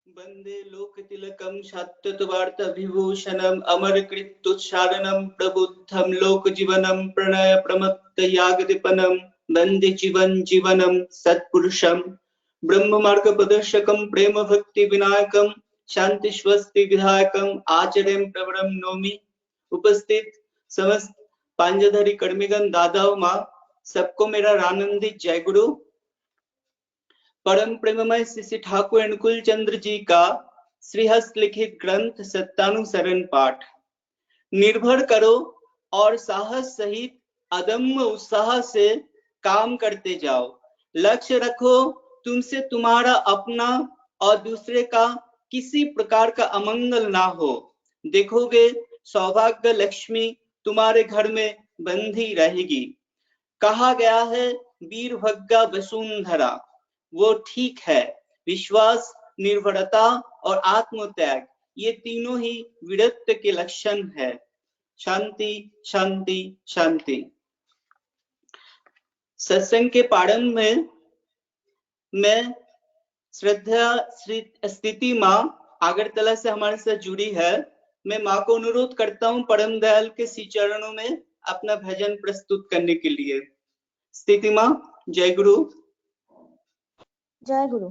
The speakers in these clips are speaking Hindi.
वंदे लोकतिलकं शाश्वतवार्ताभिभूषणम् अमरकृत्युच्चारणं प्रबुद्धं लोकजीवनं प्रणय प्रमत्तयागदीपनं वन्दे जीवनं सत्पुरुषं ब्रह्ममार्गप्रदर्शकं प्रेम भक्ति विनायकं शांति स्वस्ति विधायकं आचार्यं प्रवरं नौमि। उपस्थित समस्त पांजधारी कर्मीगण, दादाओं, माँ, सबको मेरा आनंदित जय गुरु। परम प्रेममय श्री ठाकुर अनुकूल चंद्र जी का श्रीहस्त लिखित ग्रंथ सत्यानुसरण पाठ। निर्भर करो और साहस सहित अदम्य उत्साह से काम करते जाओ। लक्ष्य रखो तुमसे तुम्हारा अपना और दूसरे का किसी प्रकार का अमंगल ना हो। देखोगे सौभाग्य लक्ष्मी तुम्हारे घर में बंधी रहेगी। कहा गया है वीरभद्रा वसुंधरा, वो ठीक है। विश्वास, निर्भरता और आत्मत्याग, ये तीनों ही वीरत्व के लक्षण है। शांति शांति शांति। सत्संग के प्रारंभ में मैं श्रद्धा स्थिति माँ अगरतला से हमारे साथ जुड़ी है। मैं माँ को अनुरोध करता हूँ परम दयाल के श्री चरणों में अपना भजन प्रस्तुत करने के लिए। स्थिति माँ, जय गुरु। जय गुरु।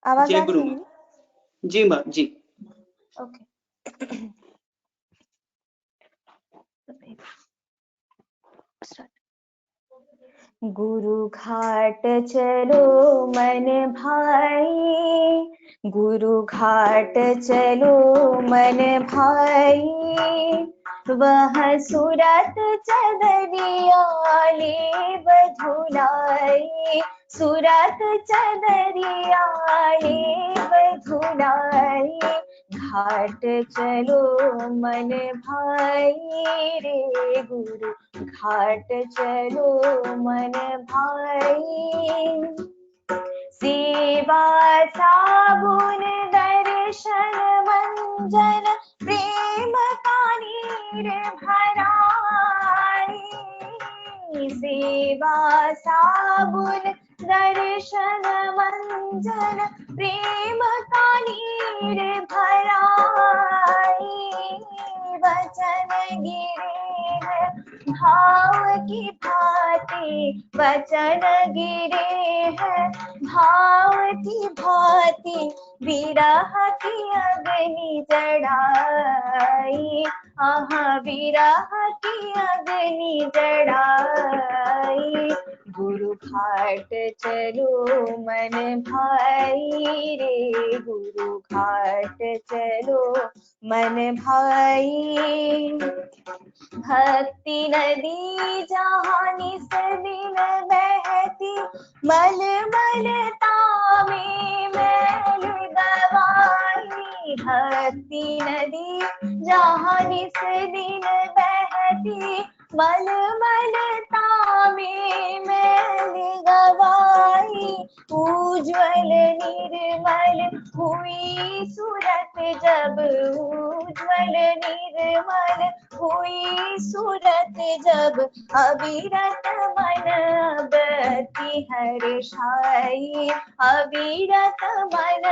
आवाज जय आ गुरु। रही है? जी माँ जी। ओके। गुरु घाट चलो मन भाई, गुरु घाट चलो मन भाई, वह सूरत चदरिया ले बधुलाई, सूरत चदरिया ले बधुलाई, घाट चलो मन भाई रे गुरु घाट चलो मन भाई, सेवा साबुन दर्शन मंजन प्रेम का नीर भराई, सेवा साबुन दर्शन मंजन प्रेम का नीर भराई, वचन गिरे है भाव की भांति, वचन गिरे है भाव की भांति, विरह की अग्नि जड़ाई, आहा विरह की अग्नि जड़ाई, गुरु घाट चलो मन भाई रे गुरु घाट चलो मन भाई, भक्ति नदी जहाँ निस दिन बहती, मल मलता में मैल गवाई, भक्ति नदी जहाँ निस दिन बहती, मल मलता में मैल गवाई, उज्ज्वल निर्मल हुई सूरत जब, उज्ज्वल निर्मल हुई सूरत जब, अविरत मन बती हर्षाई, अविरत मन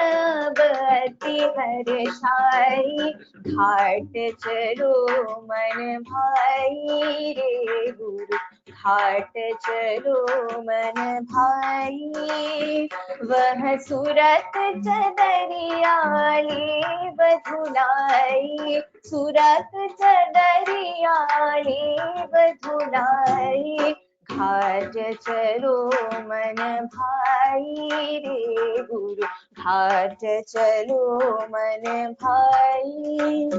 बती हर्षाई, घाट चलो मन भाई रे गुरु घाट चलो मन भाई, वह सूरत चदरिया ले बधुलाई, सूरत चदरिया ले बधुलाई, घाट चलो मन भाई रे गुरु घाट चलो मन भाई,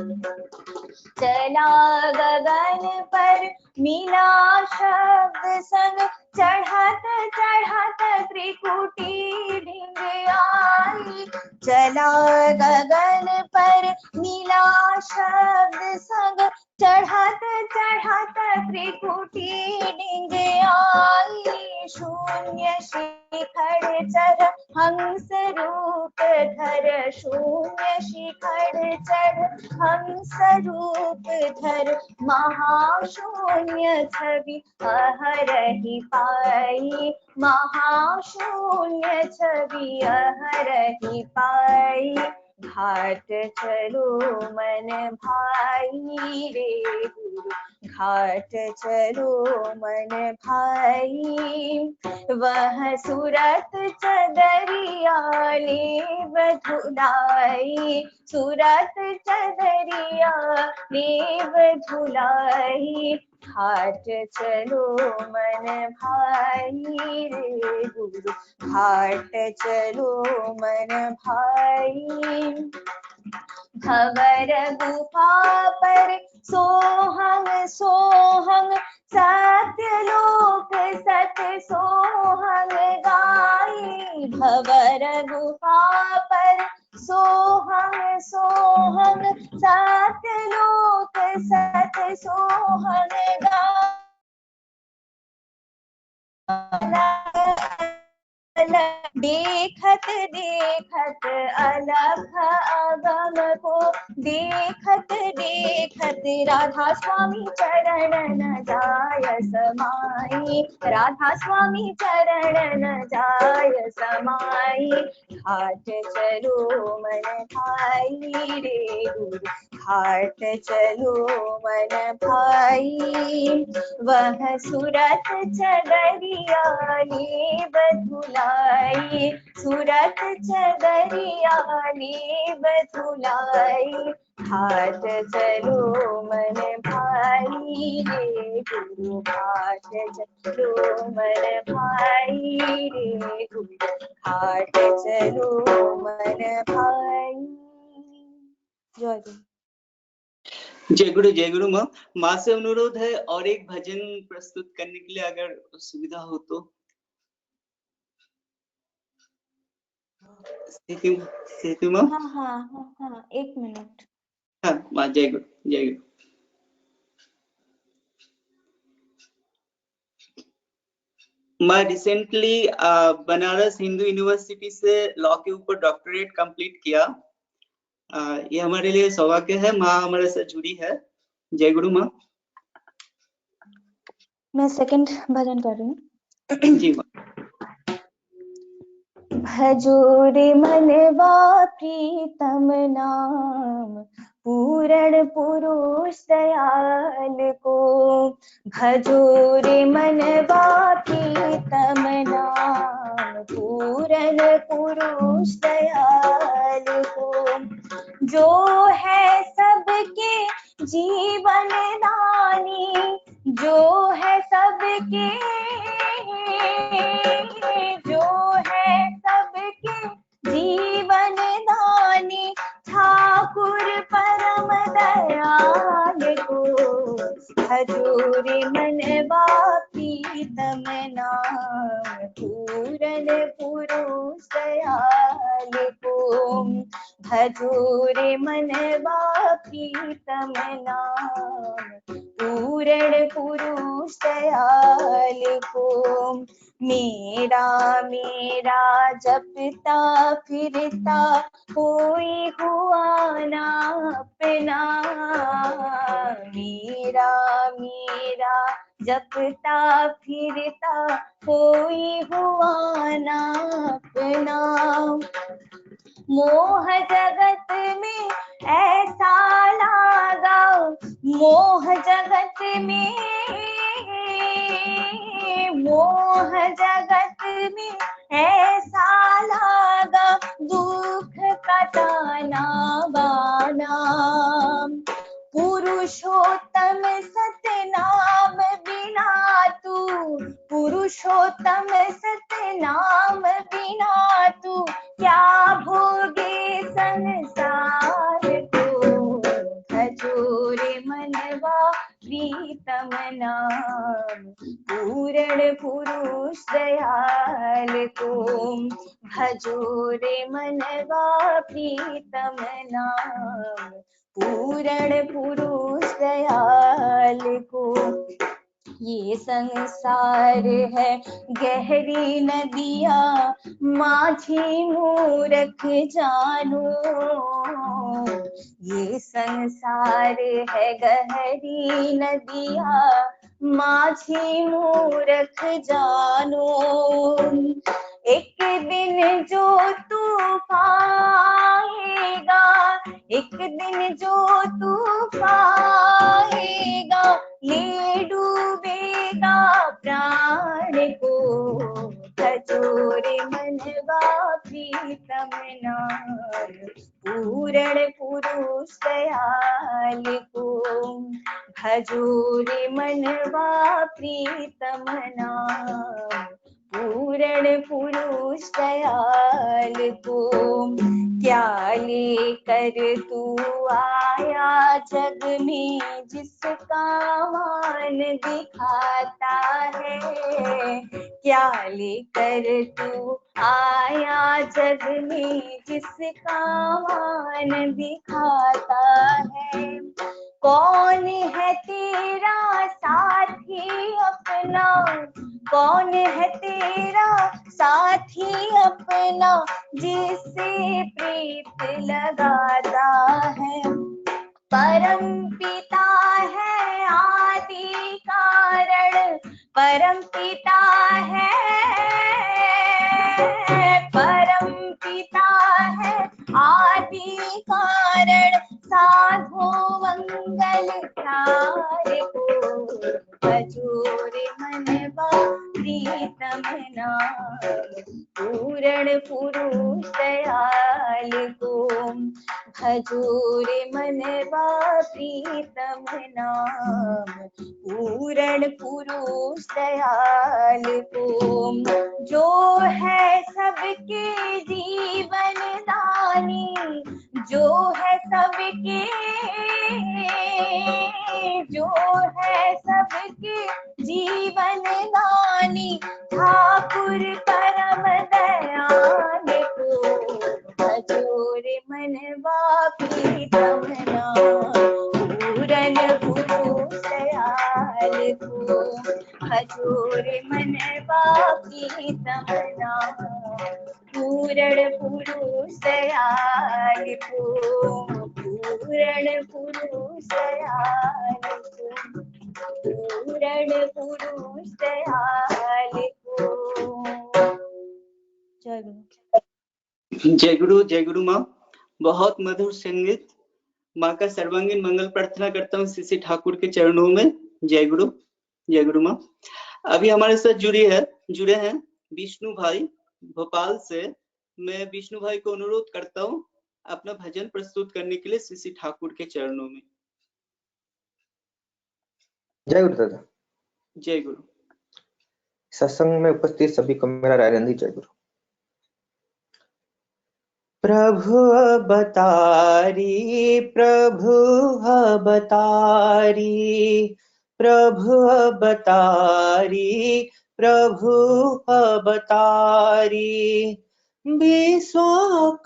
चला गगन पर मिला शब्द संग, चढ़त चढ़त त्रिकुटी ढिंग आई, चला गगन पर मिला शब्द संग, चढ़त चढ़त त्रिकुटी ढिंग आई, शून्य शिखर चढ़ हंस रूप धर, शून्य शिखर चढ़ हंस रूप धर, महाशून्य छवि अहरहि पाई, महाशून्य छवि अहरहि पाई, घाट चलो मन भाई रे गुरु घाट चलो मन भाई। वह सूरत चदरिया ले बधुलाई सूरत चदरिया ले बधुलाई। घाट चलो मन भाई रे गुरु घाट चलो मन भाई। भवर गुफा पर सोहंग सोहंग सत्यलोक सत सोहंग गाई। भवर गुफा पर सोहंग सोहंग सत्यलोक सत सोहंग गाई। देखत देखत अलख अगम को देखत देखत राधा स्वामी चरण न जाय समाई। राधा स्वामी चरण न जाय समाई। घाट चलो मन भाई रे गुरु घाट चलो मन भाई। वह सूरत चदरिया ले बधुलाई सूरत चदरिया ले बधुलाई। घाट चलो मन भाई रे गुरु घाट चलो मन भाई रे गुरु घाट चलो मन भाई। जय गुरु माँ से अनुरोध है और एक भजन प्रस्तुत करने के लिए अगर सुविधा हो तो। सेतु माँ हाँ 1 मिनट। हाँ माँ जय गुरु। मैं रिसेंटली बनारस हिंदू यूनिवर्सिटी से लॉ के ऊपर डॉक्टरेट कंप्लीट किया। ये हमारे लिए सौभाग्य है। माँ हमारे साथ जुड़ी है। जय गुरु माँ। मैं सेकंड भजन कर रही हूँ। जी माँ। भजो रे मनवा प्रीतम नाम पूरण पुरुष दयाल को। भजो रे मनवा प्रीतम नाम पूरण पुरुष दयाल को। जो है सबके जीवन दानी जो है सबके जीवन दानी ठाकुर परम दयाल को। भजो रे मनवा प्रीतम नाम पूरन पुरुष दयाल को। भजो रे मनवा प्रीतम नाम पूरण पुरुष दयाल को। मेरा मेरा जपता फिरता कोई हुआ ना अपना। मेरा मेरा जपता फिरता कोई हुआ ना अपना। मोह जगत में ऐसा लागा मोह जगत में ऐसा लागा दुख का ताना बाना। पुरुषोत्तम सतनाम बिना तू पुरुषोत्तम सतनाम बिना तू क्या भोगे संसार को। भजो रे मनवा प्रीतम नाम पूरण पुरुष दयाल को। भजो रे मनवा प्रीतम नाम पूरण पुरुष दयाल को। ये संसार है गहरी नदिया माझी मूर्ख जानो। ये संसार है गहरी नदिया माझी मूर्ख जानो। एक दिन जो तूफान आएगा एक दिन जो तू पाएगा ले डूबेगा प्राण को, भजोरे मनवा प्रीतम नाम पूर्ण पुरुष दयाल को, भजोरे मनवा प्रीतम नाम पूर्ण पुरुष दयाल को। क्या लेकर तू आया जग में जिसका मान दिखाता है, क्या लेकर तू आया जग में जिसका मान दिखाता है। कौन है तेरा साथी अपना, कौन है तेरा साथी अपना, जिससे प्रीत लगाता है। परम पिता है आदि कारण, परम पिता है, परम पिता है आदि कारण, साधु मंगल कार को, भजोरे मनवा प्रीतम नाम पूर्ण पुरुष दयाल को, भजोरे मनवा प्रीतम नाम पूर्ण पुरुष दयाल को। जो है सबके जीवन दानी, जो है सबके, जो है सबके जीवन दानी, ठाकुर परम दयाल को, भजोरे मनवा प्रीतम नाम पूर्ण पुरुष दयाल को, भजोरे मनवा प्रीतम नाम पूर्ण पुरुष दयाल को, पूर्ण पुरुष दयाल को, पूर्ण पुरुष दयाल को। जय गुरु। जय गुरु, जय गुरु माँ। बहुत मधुर संगीत। माँ का सर्वांगीण मंगल प्रार्थना करता हूँ श्री ठाकुर के चरणों में। जय गुरु, जय गुरु माँ। अभी हमारे साथ जुड़े हैं विष्णु भाई भोपाल से। मैं विष्णु भाई को अनुरोध करता हूँ अपना भजन प्रस्तुत करने के लिए श्री ठाकुर के चरणों में। जय गुरु दादा। जय गुरु। सत्संग में उपस्थित सभी को मेरा रायरंदी जय गुरु। प्रभु अवतारी, प्रभु अवतारी, प्रभु अवतारी, प्रभु अवतारी, विश्व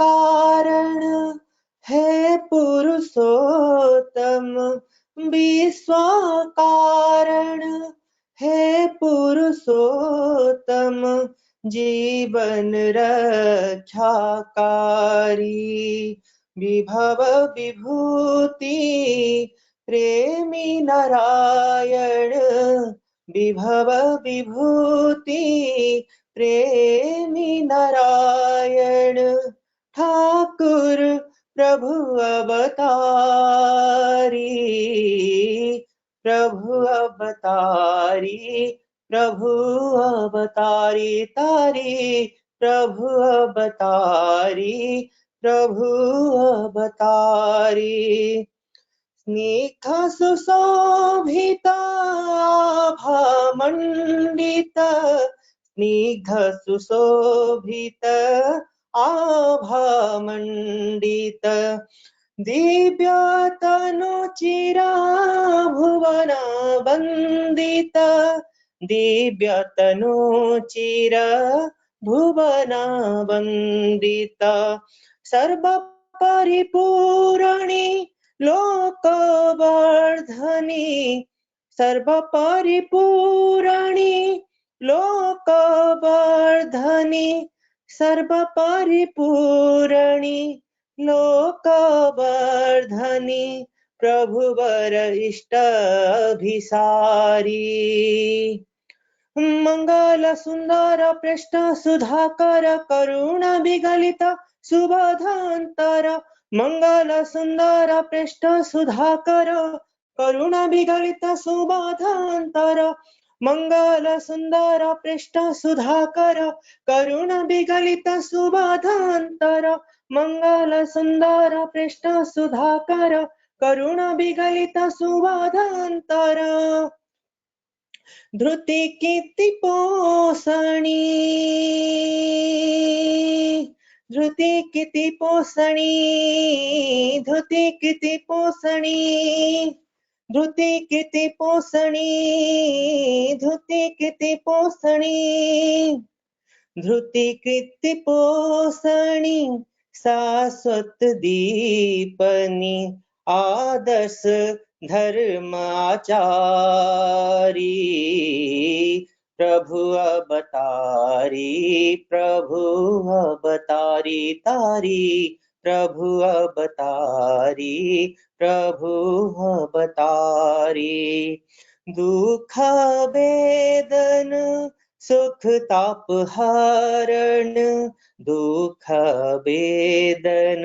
कारण है पुरुषोत्तम, विश्व कारण है पुरुषोत्तम, जीवन रक्षाकारी, विभव विभूति प्रेमी नारायण, विभव विभूति प्रेमी नारायण, ठाकुर प्रभु अवतारी, प्रभु अवतारी, प्रभु अवतारी तारी, प्रभु अवतारी, प्रभु अवतारी, स्निग्ध सुशोभित आभामण्डित, स्निग्ध सुशोभित आभामण्डित, दिव्य तनुचिरा भुवन वन्दित, दिव्य तनुचिर भुवन वन्दित, सर्व परिपूरणी लोकवर्धनी, सर्व परिपूरणी लोकवर्धनी, सर्व परिपूरणी लोकवर्धनी, प्रभुवर इष्ट अभिसारी, मंगल सुंदर पृष्ठ सुधाकर करुण विगलित सुबोधांतर, मंगल सुंदर पृष्ठ सुधाकर करुणा विगलित सुबोधांतर मंगल सुंदर पृष्ठ सुधाकर करुणा विगलित सुबोधांतर मंगल सुंदर पृष्ठ सुधाकर करुणा विगलित सुबोधांतर धृति कीर्ति पोषणी धृति कीर्ति पोषणी धृति कीर्ति पोषणी धृति कीर्ति पोषणी धृति कीर्ति पोषणी धृति कीर्ति पोषणी शाश्वत दीपनी आदर्श धर्माचारी प्रभु अवतारी प्रभु अवतारी तारी प्रभु अवतारी प्रभु अवतारी दुख वेदन सुख ताप हरण दुख वेदन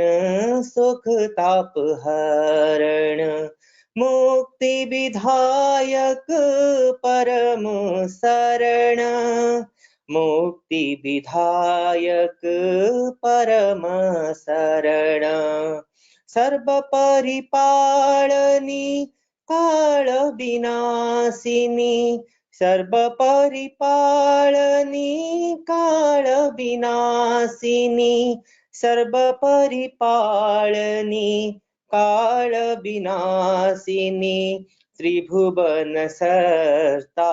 सुख ताप हरण मुक्ति विधायक परम शरण मुक्ति विधायक परम शरण सर्व परिपालनी काल विनाशिनी सर्व परिपालनी काल विनाशिनी सर्व परिपालनी काल विनाशिनी त्रिभुवन सर्ताधारी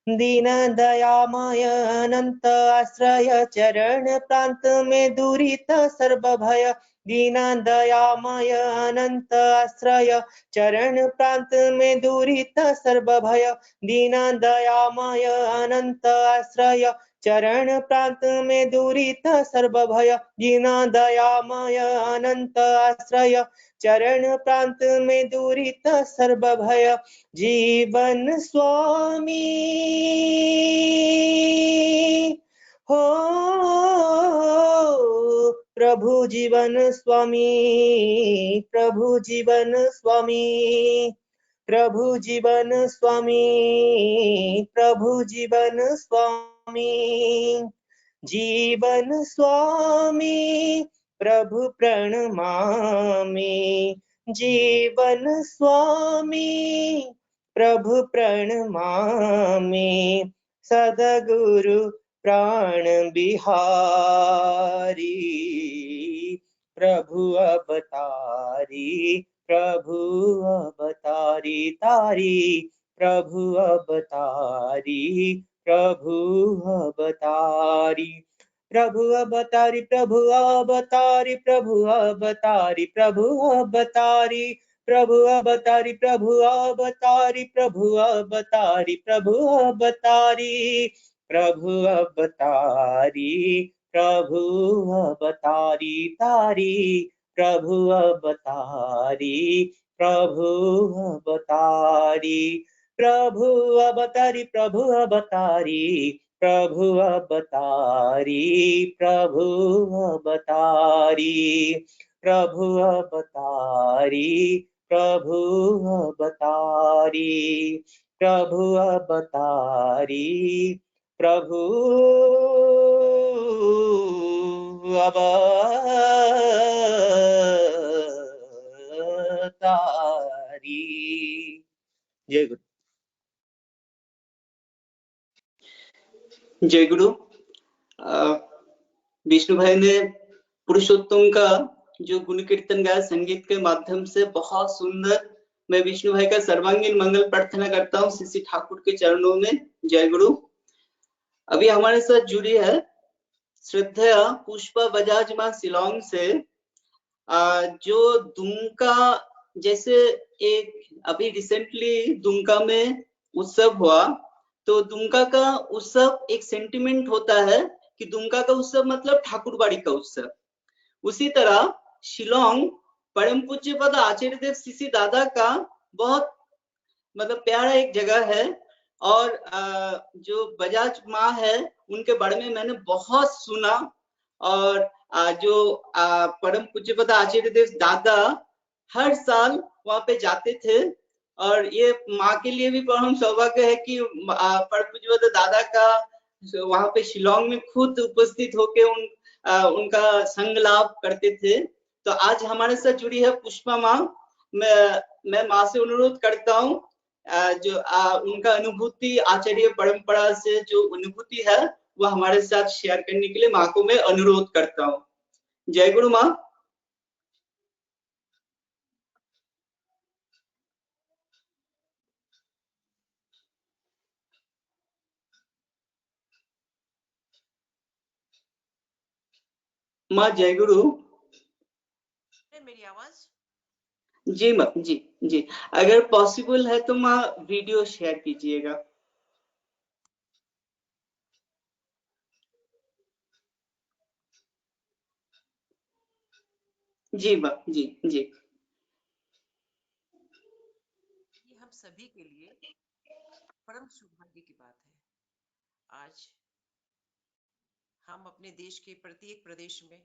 दीन दयामय अनंत आश्रय चरण प्रांत में दुरित सर्व भय दीन दयामय अनंत आश्रय चरण प्रांत में दुरित सर्व भय दीन दयामय अनंत आश्रय चरण प्रांत में दुरित सर्व भय दीन दयामय अनंत आश्रय चरण प्रांत में दुरित सर्व भय जीवन स्वामी हो प्रभु जीवन स्वामी प्रभु जीवन स्वामी प्रभु जीवन स्वामी प्रभु जीवन स्वामी जीवन स्वामी प्रभु प्रणमामि जीवन स्वामी प्रभु प्रणमामि सद्गुरु प्राण बिहारी प्रभु अवतारी प्रभु अवतारी तारी प्रभु अवतारी प्रभु अवतारी प्रभु अवतारी प्रभु अवतारी प्रभु अवतारी प्रभु अवतारी प्रभु अवतारी प्रभु अवतारी प्रभु अवतारी प्रभु अवतारी प्रभु अवतारी प्रभु अवतारी तारी प्रभु अवतारी प्रभु अवतारी प्रभु अवतारी प्रभु अवतारी प्रभु अवतारी प्रभु अवतारी प्रभु अवतारी प्रभु अवतारी प्रभु अवतारी प्रभु अवतारी। जय गुरु। जय गुरु। विष्णु भाई ने पुरुषोत्तम का जो गुण कीर्तन गाया संगीत के माध्यम से बहुत सुंदर। मैं विष्णु भाई का सर्वांगीण मंगल प्रार्थना करता हूँ श्री ठाकुर के चरणों में। जय गुरु। अभी हमारे साथ जुड़ी है श्रद्धा पुष्पा बजाज मां शिलोंग से, जो दुमका जैसे एक अभी रिसेंटली दुमका में उत्सव हुआ, तो दुमका का उत्सव एक सेंटिमेंट होता है कि दुमका का उत्सव मतलब ठाकुरबाड़ी का उत्सव। उसी तरह शिलोंग परम पूज्य पद आचार्य देव सीसी दादा का बहुत मतलब प्यारा एक जगह है। और जो बजाज माँ है उनके बारे में मैंने बहुत सुना और जो परम पूज्यपद आचार्य देव दादा हर साल वहां पे जाते थे, और ये माँ के लिए भी परम सौभाग्य है कि परम पूज्यपद दादा का वहां पे शिलोंग में खुद उपस्थित होके उनका संग लाभ करते थे। तो आज हमारे साथ जुड़ी है पुष्पा माँ। मैं माँ से अनुरोध करता हूँ जो उनका अनुभूति आचार्य परंपरा से जो अनुभूति है वह हमारे साथ शेयर करने के लिए माँ को मैं अनुरोध करता हूँ। जय गुरु माँ। माँ जय गुरु। मेरी आवाज? जी माँ जी जी, अगर पॉसिबल है तो माँ वीडियो शेयर कीजिएगा। जी माँ जी जी। ये हम सभी के लिए परम सौभाग्य की बात है। आज हम अपने देश के प्रत्येक प्रदेश में,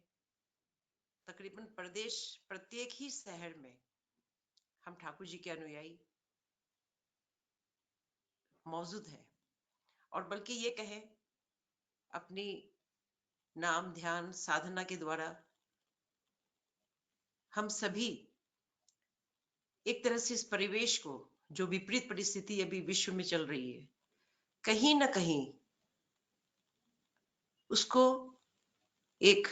तकरीबन प्रत्येक ही शहर में हम ठाकुर जी के अनुयायी मौजूद हैं। और बल्कि ये कहें, अपनी नाम ध्यान साधना के द्वारा हम सभी एक तरह से इस परिवेश को, जो विपरीत परिस्थिति अभी विश्व में चल रही है, कहीं ना कहीं उसको एक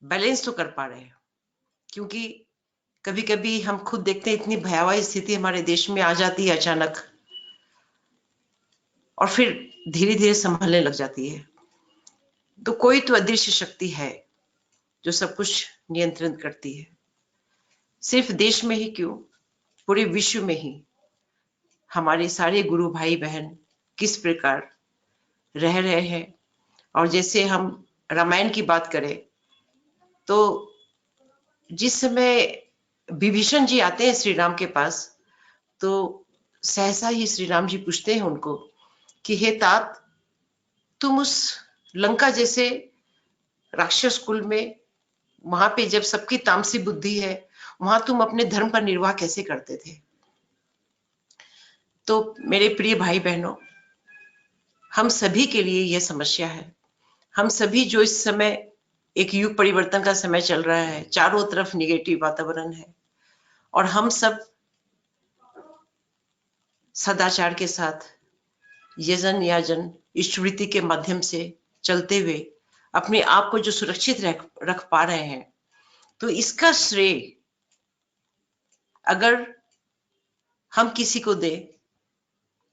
बैलेंस तो कर पा रहे हैं। क्योंकि कभी कभी हम खुद देखते हैं, इतनी भयावह स्थिति हमारे देश में आ जाती है अचानक, और फिर धीरे धीरे संभलने लग जाती है। तो कोई तो अदृश्य शक्ति है जो सब कुछ नियंत्रित करती है। सिर्फ देश में ही क्यों, पूरे विश्व में ही हमारे सारे गुरु भाई बहन किस प्रकार रह रहे हैं। और जैसे हम रामायण की बात करें तो जिस समय विभीषण जी आते हैं श्री राम के पास, तो सहसा ही श्री राम जी पूछते हैं उनको कि हे तात, तुम उस लंका जैसे राक्षस कुल में, वहां पे जब सबकी तामसी बुद्धि है, वहां तुम अपने धर्म का निर्वाह कैसे करते थे? तो मेरे प्रिय भाई बहनों, हम सभी के लिए यह समस्या है। हम सभी जो इस समय एक युग परिवर्तन का समय चल रहा है, चारों तरफ निगेटिव वातावरण है, और हम सब सदाचार के साथ यजन याजन स्मृति के माध्यम से चलते हुए अपने आप को जो सुरक्षित रख पा रहे हैं, तो इसका श्रेय अगर हम किसी को दे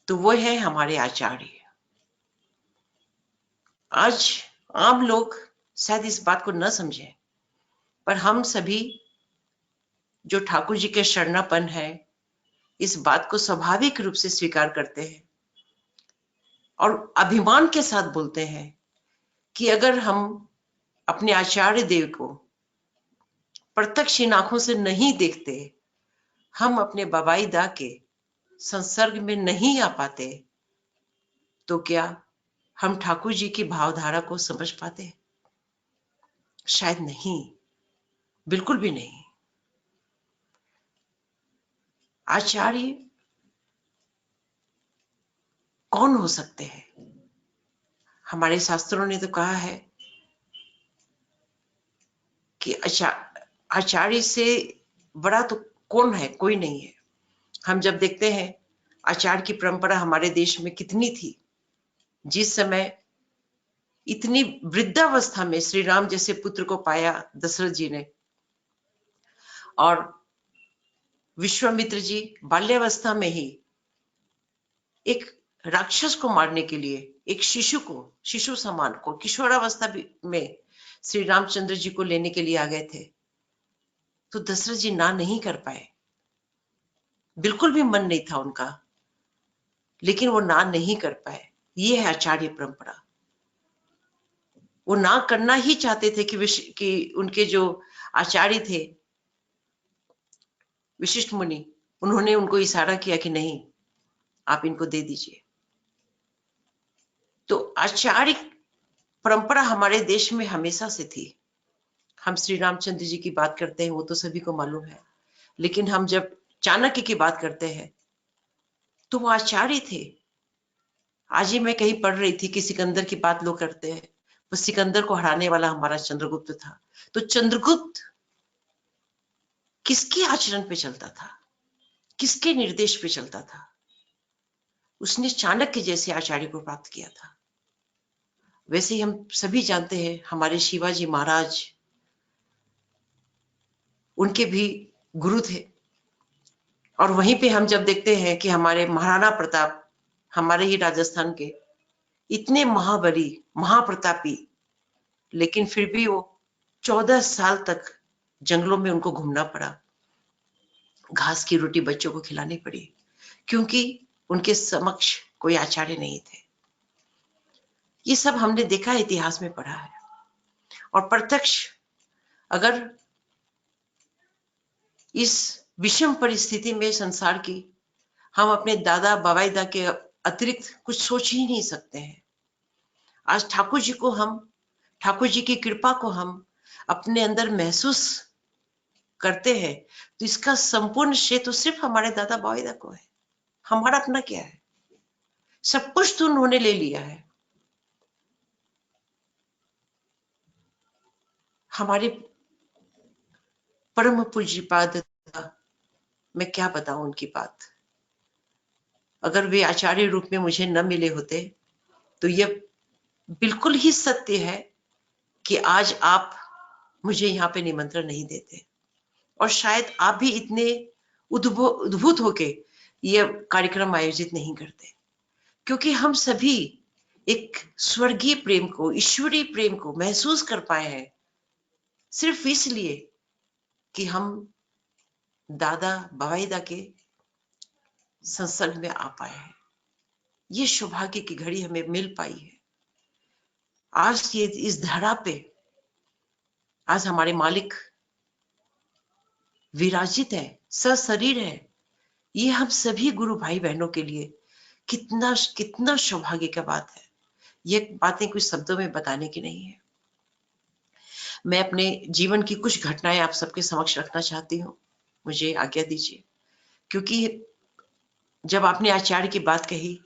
तो वो है हमारे आचार्य। आज आम लोग शायद इस बात को न समझें, पर हम सभी जो ठाकुर जी के शरणापन्न है, इस बात को स्वाभाविक रूप से स्वीकार करते हैं और अभिमान के साथ बोलते हैं कि अगर हम अपने आचार्य देव को प्रत्यक्ष इन आंखों से नहीं देखते, हम अपने बाबाई दा के संसर्ग में नहीं आ पाते, तो क्या हम ठाकुर जी की भावधारा को समझ पाते? शायद नहीं, बिल्कुल भी नहीं। आचार्य कौन हो सकते हैं? हमारे शास्त्रों ने तो कहा है कि आचार्य से बड़ा तो कौन है? कोई नहीं है। हम जब देखते हैं आचार्य की परंपरा हमारे देश में कितनी थी, जिस समय इतनी वृद्धावस्था में श्री राम जैसे पुत्र को पाया दशरथ जी ने, और विश्वामित्र जी बाल्यावस्था में ही एक राक्षस को मारने के लिए एक शिशु समान को किशोरावस्था में श्री रामचंद्र जी को लेने के लिए आ गए थे, तो दशरथ जी ना नहीं कर पाए। बिल्कुल भी मन नहीं था उनका, लेकिन वो ना नहीं कर पाए। ये है आचार्य परंपरा। वो ना करना ही चाहते थे कि उनके जो आचार्य थे विशिष्ट मुनि, उन्होंने उनको इशारा किया कि नहीं, आप इनको दे दीजिए। तो आचार्य परंपरा हमारे देश में हमेशा से थी। हम श्री रामचंद्र जी की बात करते हैं, वो तो सभी को मालूम है, लेकिन हम जब चाणक्य की बात करते हैं तो वो आचार्य थे। आज ही मैं कहीं पढ़ रही थी कि सिकंदर की बात लोग करते हैं, वो सिकंदर को हराने वाला हमारा चंद्रगुप्त था। तो चंद्रगुप्त किसके आचरण पे चलता था, किसके निर्देश पे चलता था? उसने चाणक्य जैसे आचार्य को प्राप्त किया था। वैसे ही हम सभी जानते हैं हमारे शिवाजी महाराज, उनके भी गुरु थे। और वहीं पे हम जब देखते हैं कि हमारे महाराणा प्रताप, हमारे ही राजस्थान के, इतने महाबली महाप्रतापी, लेकिन फिर भी वो 14 साल तक जंगलों में उनको घूमना पड़ा, घास की रोटी बच्चों को खिलानी पड़ी, क्योंकि उनके समक्ष कोई आचार्य नहीं थे। ये सब हमने देखा है, इतिहास में पढ़ा है। और प्रत्यक्ष अगर इस विषम परिस्थिति में संसार की हम अपने दादा बवाईदा के अतिरिक्त कुछ सोच ही नहीं सकते हैं। आज ठाकुर जी की कृपा को हम अपने अंदर महसूस करते हैं, तो इसका संपूर्ण श्रेय तो सिर्फ हमारे दादा बवाईदा को है। हमारा अपना क्या है? सब कुछ तो उन्होंने ले लिया है। हमारे परम पूज्यपाद, मैं क्या बताऊं उनकी बात। अगर वे आचार्य रूप में मुझे न मिले होते तो यह बिल्कुल ही सत्य है कि आज आप मुझे यहाँ पे निमंत्रण नहीं देते, और शायद आप भी इतने उद्भूत होके यह कार्यक्रम आयोजित नहीं करते, क्योंकि हम सभी एक स्वर्गीय प्रेम को, ईश्वरीय प्रेम को महसूस कर पाए हैं सिर्फ इसलिए कि हम दादा बवाईदा के संसर्ग में आ पाए हैं। ये सौभाग्य की घड़ी हमें मिल पाई है। आज ये इस धरा पे आज हमारे मालिक विराजित है, सशरीर है। ये हम सभी गुरु भाई बहनों के लिए कितना कितना सौभाग्य का बात है। ये बातें कुछ शब्दों में बताने की नहीं है। मैं अपने जीवन की कुछ घटनाएं आप सबके समक्ष रखना चाहती हूँ, मुझे आज्ञा दीजिए। क्योंकि जब आपने आचार्य की बात कही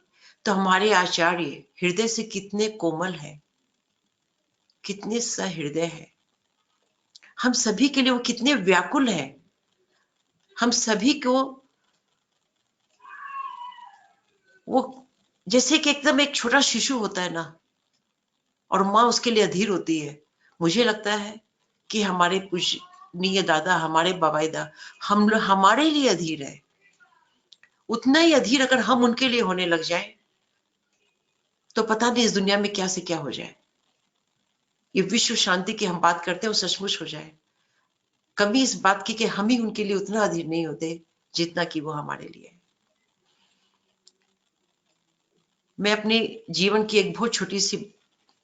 तो हमारे आचार्य हृदय से कितने कोमल हैं, कितने सहृदय हैं। हम सभी के लिए वो कितने व्याकुल हैं। हम सभी को वो जैसे कि एकदम एक छोटा शिशु होता है ना, और माँ उसके लिए अधीर होती है। मुझे लगता है कि हमारे पूजनीय दादा, हमारे बवाईदा हमारे लिए अधीर है। उतना ही अधीर अगर हम उनके लिए होने लग जाए तो पता नहीं इस दुनिया में क्या से क्या हो जाए। ये विश्व शांति की हम बात करते हैं, वो सचमुच हो जाए। कभी इस बात की कि हम ही उनके लिए उतना अधीर नहीं होते जितना कि वो हमारे लिए। मैं अपने जीवन की एक बहुत छोटी सी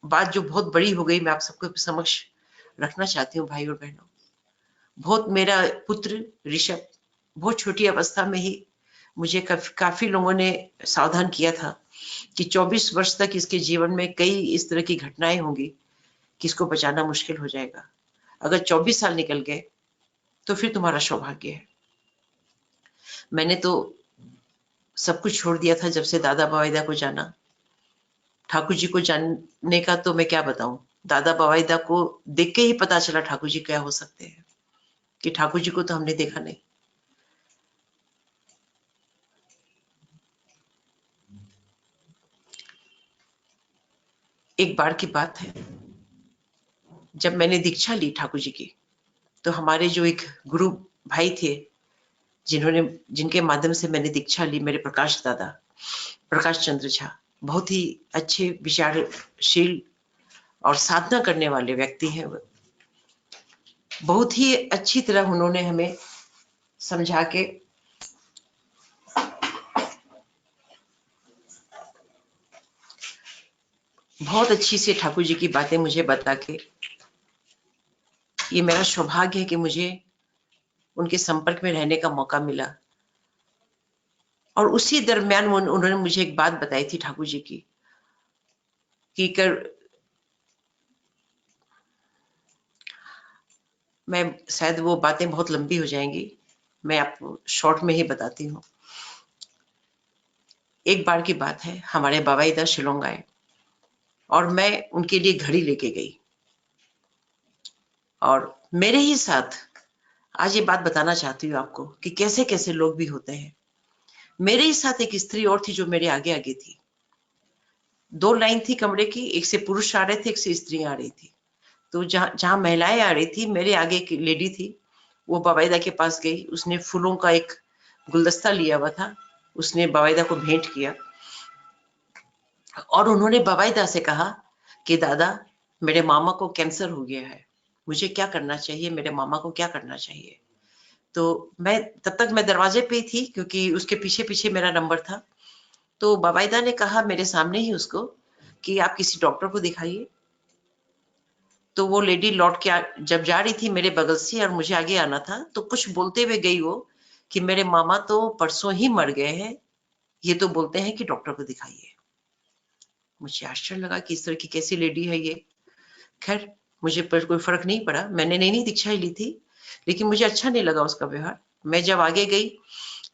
बात जो बहुत बड़ी हो गई, मैं आप सबके समक्ष रखना चाहती हूँ भाई और बहनों। बहुत मेरा पुत्र ऋषभ बहुत छोटी अवस्था में ही मुझे काफी लोगों ने सावधान किया था कि 24 वर्ष तक इसके जीवन में कई इस तरह की घटनाएं होंगी कि इसको बचाना मुश्किल हो जाएगा। अगर 24 साल निकल गए तो फिर तुम्हारा सौभाग्य है। मैंने तो सब कुछ छोड़ दिया था जब से दादा बवाईदा को जाना। ठाकुर जी को जानने का तो मैं क्या बताऊं, दादा बवाईदा को देख के ही पता चला ठाकुर जी क्या हो सकते हैं, कि ठाकुर जी को तो हमने देखा नहीं। एक बार की बात है, जब मैंने दीक्षा ली ठाकुर जी की, तो हमारे जो एक गुरु भाई थे जिनके माध्यम से मैंने दीक्षा ली, मेरे प्रकाश दादा प्रकाश चंद्र झा, बहुत ही अच्छे विचारशील और साधना करने वाले व्यक्ति हैं। बहुत ही अच्छी तरह उन्होंने हमें समझा के बहुत अच्छी से ठाकुर जी की बातें मुझे बता के, ये मेरा सौभाग्य है कि मुझे उनके संपर्क में रहने का मौका मिला। और उसी दरमियान उन्होंने मुझे एक बात बताई थी ठाकुर जी की, कि मैं शायद वो बातें बहुत लंबी हो जाएंगी, मैं आपको शॉर्ट में ही बताती हूँ। एक बार की बात है, हमारे बाबा इधर शिलोंग आए और मैं उनके लिए घड़ी लेके गई, और मेरे ही साथ आज ये बात बताना चाहती हूँ आपको कि कैसे कैसे लोग भी होते हैं। मेरे ही साथ एक स्त्री और थी जो मेरे आगे आगे थी। 2 लाइन थी कमरे की, एक से पुरुष आ रहे थे, एक से स्त्री आ रही थी। तो जहाँ जहाँ महिलाएं आ रही थी, मेरे आगे एक लेडी थी, वो बाबाईदा के पास गई, उसने फूलों का एक गुलदस्ता लिया हुआ था, उसने बाबाईदा को भेंट किया और उन्होंने बाबाईदा से कहा कि दादा, मेरे मामा को कैंसर हो गया है, मुझे क्या करना चाहिए, मेरे मामा को क्या करना चाहिए। तो मैं तब तक मैं दरवाजे पे ही थी क्योंकि उसके पीछे पीछे मेरा नंबर था। तो बाबाईदा ने कहा मेरे सामने ही उसको कि आप किसी डॉक्टर को दिखाइए। तो वो लेडी लौट के जब जा रही थी मेरे बगल से और मुझे आगे आना था, तो कुछ बोलते हुए गई वो कि मेरे मामा तो परसों ही मर गए हैं, ये तो बोलते हैं कि डॉक्टर को दिखाइए। मुझे आश्चर्य लगा कि इस तरह की कैसी लेडी है ये। खैर, मुझे पर कोई फर्क नहीं पड़ा, मैंने नई नई दीक्षा ही ली थी, लेकिन मुझे अच्छा नहीं लगा उसका व्यवहार। मैं जब आगे गई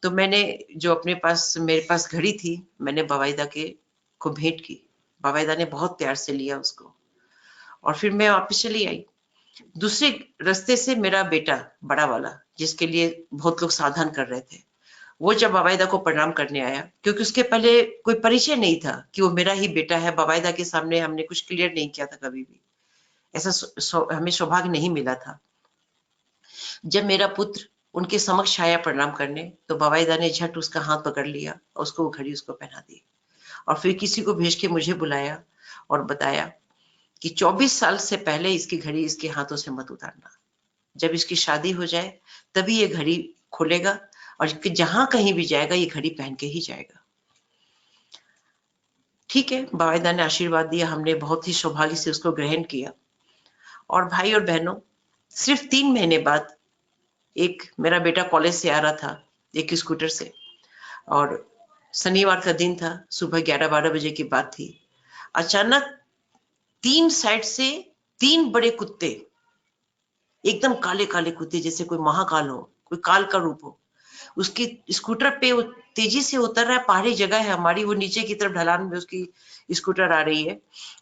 तो मैंने जो मेरे पास घड़ी थी, मैंने बाबाईदा के को भेंट की। बाबाईदा ने बहुत प्यार से लिया उसको और फिर मैं वापस चली आई। दूसरे रास्ते से मेरा बेटा बड़ा वाला, जिसके लिए बहुत लोग सावधान कर रहे थे, वो जब बाबाईदा को प्रणाम करने आया, क्योंकि उसके पहले कोई परिचय नहीं था कि वो मेरा ही बेटा है, बाबाईदा के सामने हमने कुछ क्लियर नहीं किया था कभी भी, ऐसा हमें सौभाग्य नहीं मिला था। जब मेरा पुत्र उनके समक्ष आया प्रणाम करने, तो बाबाईदा ने झट उसका हाथ पकड़ लिया और उसको वो घड़ी उसको पहना दी, और फिर किसी को भेज के मुझे बुलाया और बताया कि 24 साल से पहले इसकी घड़ी इसके हाथों से मत उतारना, जब इसकी शादी हो जाए तभी ये घड़ी खोलेगा और जहां कहीं भी जाएगा ये घड़ी पहन के ही जाएगा। ठीक है, बाबाईदा ने आशीर्वाद दिया, हमने बहुत ही सौभाग्य से उसको ग्रहण किया। और भाई और बहनों, सिर्फ 3 महीने बाद एक मेरा बेटा कॉलेज से आ रहा था एक स्कूटर से, और शनिवार का दिन था, सुबह 11-12 बजे की बात थी। अचानक 3 साइड से 3 बड़े कुत्ते, एकदम काले काले कुत्ते, जैसे कोई महाकाल हो, कोई काल का रूप हो, उसकी स्कूटर पे वो तेजी से उतर रहा है। पहाड़ी जगह है हमारी, वो नीचे की तरफ ढलान में उसकी स्कूटर आ रही है,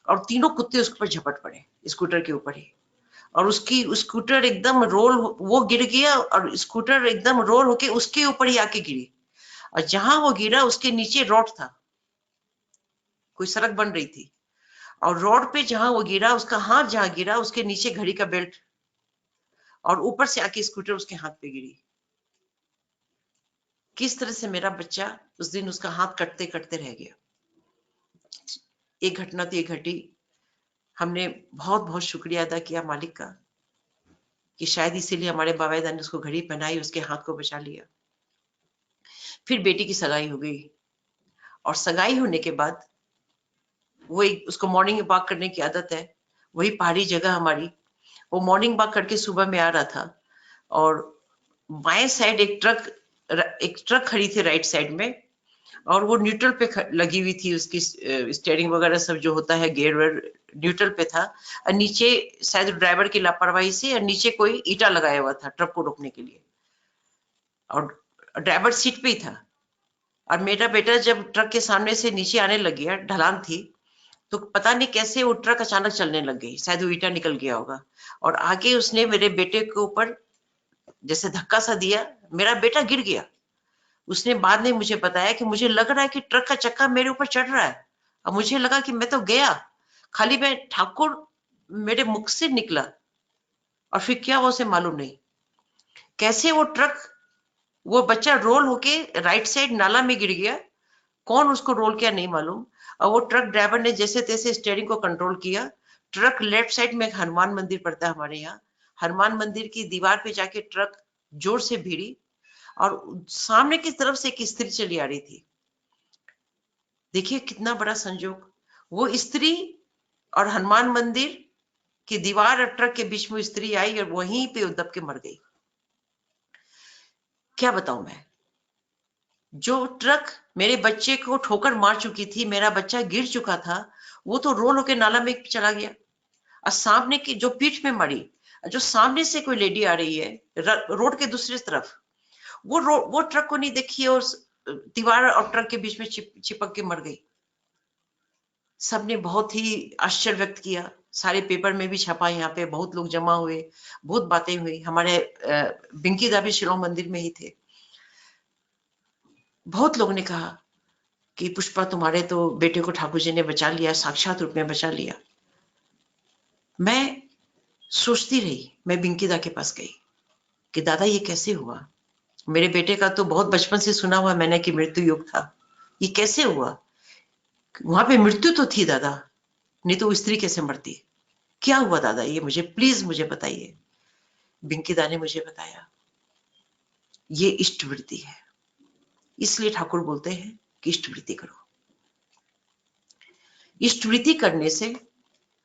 और तीनों कुत्ते उसके ऊपर झपट पड़े, स्कूटर के ऊपर ही, और उसकी स्कूटर एकदम वो गिर गया और स्कूटर एकदम रोल होके उसके ऊपर ही आके गिरी, और जहां वो गिरा उसके नीचे रोड था, कोई सड़क बन रही थी, और रोड पे जहां वो गिरा, उसका हाथ जहां गिरा उसके नीचे घड़ी का बेल्ट, और ऊपर से आके स्कूटर उसके हाथ पे गिरी। किस तरह से मेरा बच्चा उस दिन उसका हाथ कटते कटते रह गया। एक घटना तो ये घटी, हमने बहुत बहुत शुक्रिया अदा किया मालिक का कि शायद इसीलिए हमारे बाबाईदा ने उसको घड़ी पहनाई, उसके हाथ को बचा लिया। फिर बेटी की सगाई हो गई, और सगाई होने के बाद उसको मॉर्निंग वॉक करने की आदत है, वही पहाड़ी जगह हमारी, वो मॉर्निंग वॉक करके सुबह में आ रहा था, और बाएं साइड एक ट्रक खड़ी थी राइट साइड में, और वो न्यूट्रल पे लगी हुई थी, उसकी स्टीयरिंग वगैरह सब जो होता है, गियर वेयर न्यूट्रल पे था, और नीचे शायद ड्राइवर की लापरवाही से, और नीचे कोई ईटा लगाया हुआ था ट्रक को रोकने के लिए, और ड्राइवर सीट पे ही था। और मेरा बेटा जब ट्रक के सामने से नीचे आने लग गया, ढलान थी, तो पता नहीं कैसे वो ट्रक अचानक चलने लग गई, शायद वो ईटा निकल गया होगा, और आगे उसने मेरे बेटे के ऊपर जैसे धक्का सा दिया, मेरा बेटा गिर गया। उसने बाद में मुझे बताया कि मुझे लग रहा है कि ट्रक का चक्का मेरे ऊपर चढ़ रहा है, और मुझे लगा कि मैं तो गया, खाली मैं ठाकुर मेरे मुख से निकला, और फिर क्या हुआ उसे मालूम नहीं। कैसे वो बच्चा रोल होके राइट साइड नाला में गिर गया, कौन उसको रोल किया नहीं मालूम, और वो ट्रक ड्राइवर ने जैसे तैसे स्टीयरिंग को कंट्रोल किया। ट्रक लेफ्ट साइड में एक हनुमान मंदिर पड़ता है हमारे यहाँ, हनुमान मंदिर की दीवार पे जाके ट्रक जोर से भिड़ी, और सामने की तरफ से एक स्त्री चली आ रही थी। देखिए कितना बड़ा संजोग, वो स्त्री और हनुमान मंदिर की दीवार और ट्रक के बीच में स्त्री आई और वहीं पे दब के मर गई। क्या बताऊं मैं, जो ट्रक मेरे बच्चे को ठोकर मार चुकी थी, मेरा बच्चा गिर चुका था, वो तो रोल होके नाला में चला गया, और सामने की जो पीठ में मरी, जो सामने से कोई लेडी आ रही है रोड के दूसरी तरफ, वो ट्रक को नहीं देखी और दीवार और ट्रक के बीच में चिपक के मर गई। सबने बहुत ही आश्चर्य व्यक्त किया, सारे पेपर में भी छपा, यहाँ पे बहुत लोग जमा हुए, बहुत बातें हुई। हमारे बिंकी दा भी शिलोंग मंदिर में ही थे। बहुत लोगों ने कहा कि पुष्पा तुम्हारे तो बेटे को ठाकुर जी ने बचा लिया, साक्षात रूप में बचा लिया। मैं सोचती रही, मैं बिंकी दा के पास गई कि दादा ये कैसे हुआ? मेरे बेटे का तो बहुत बचपन से सुना हुआ मैंने कि मृत्यु योग था, ये कैसे हुआ? वहां पे मृत्यु तो थी दादा, नहीं तो स्त्री कैसे मरती? क्या हुआ दादा, ये मुझे प्लीज मुझे बताइए। बिंकी दा ने मुझे बताया, ये इष्ट वृत्ति है, इसलिए ठाकुर बोलते हैं कि इष्ट वृत्ति करो। इष्ट वृत्ति करने से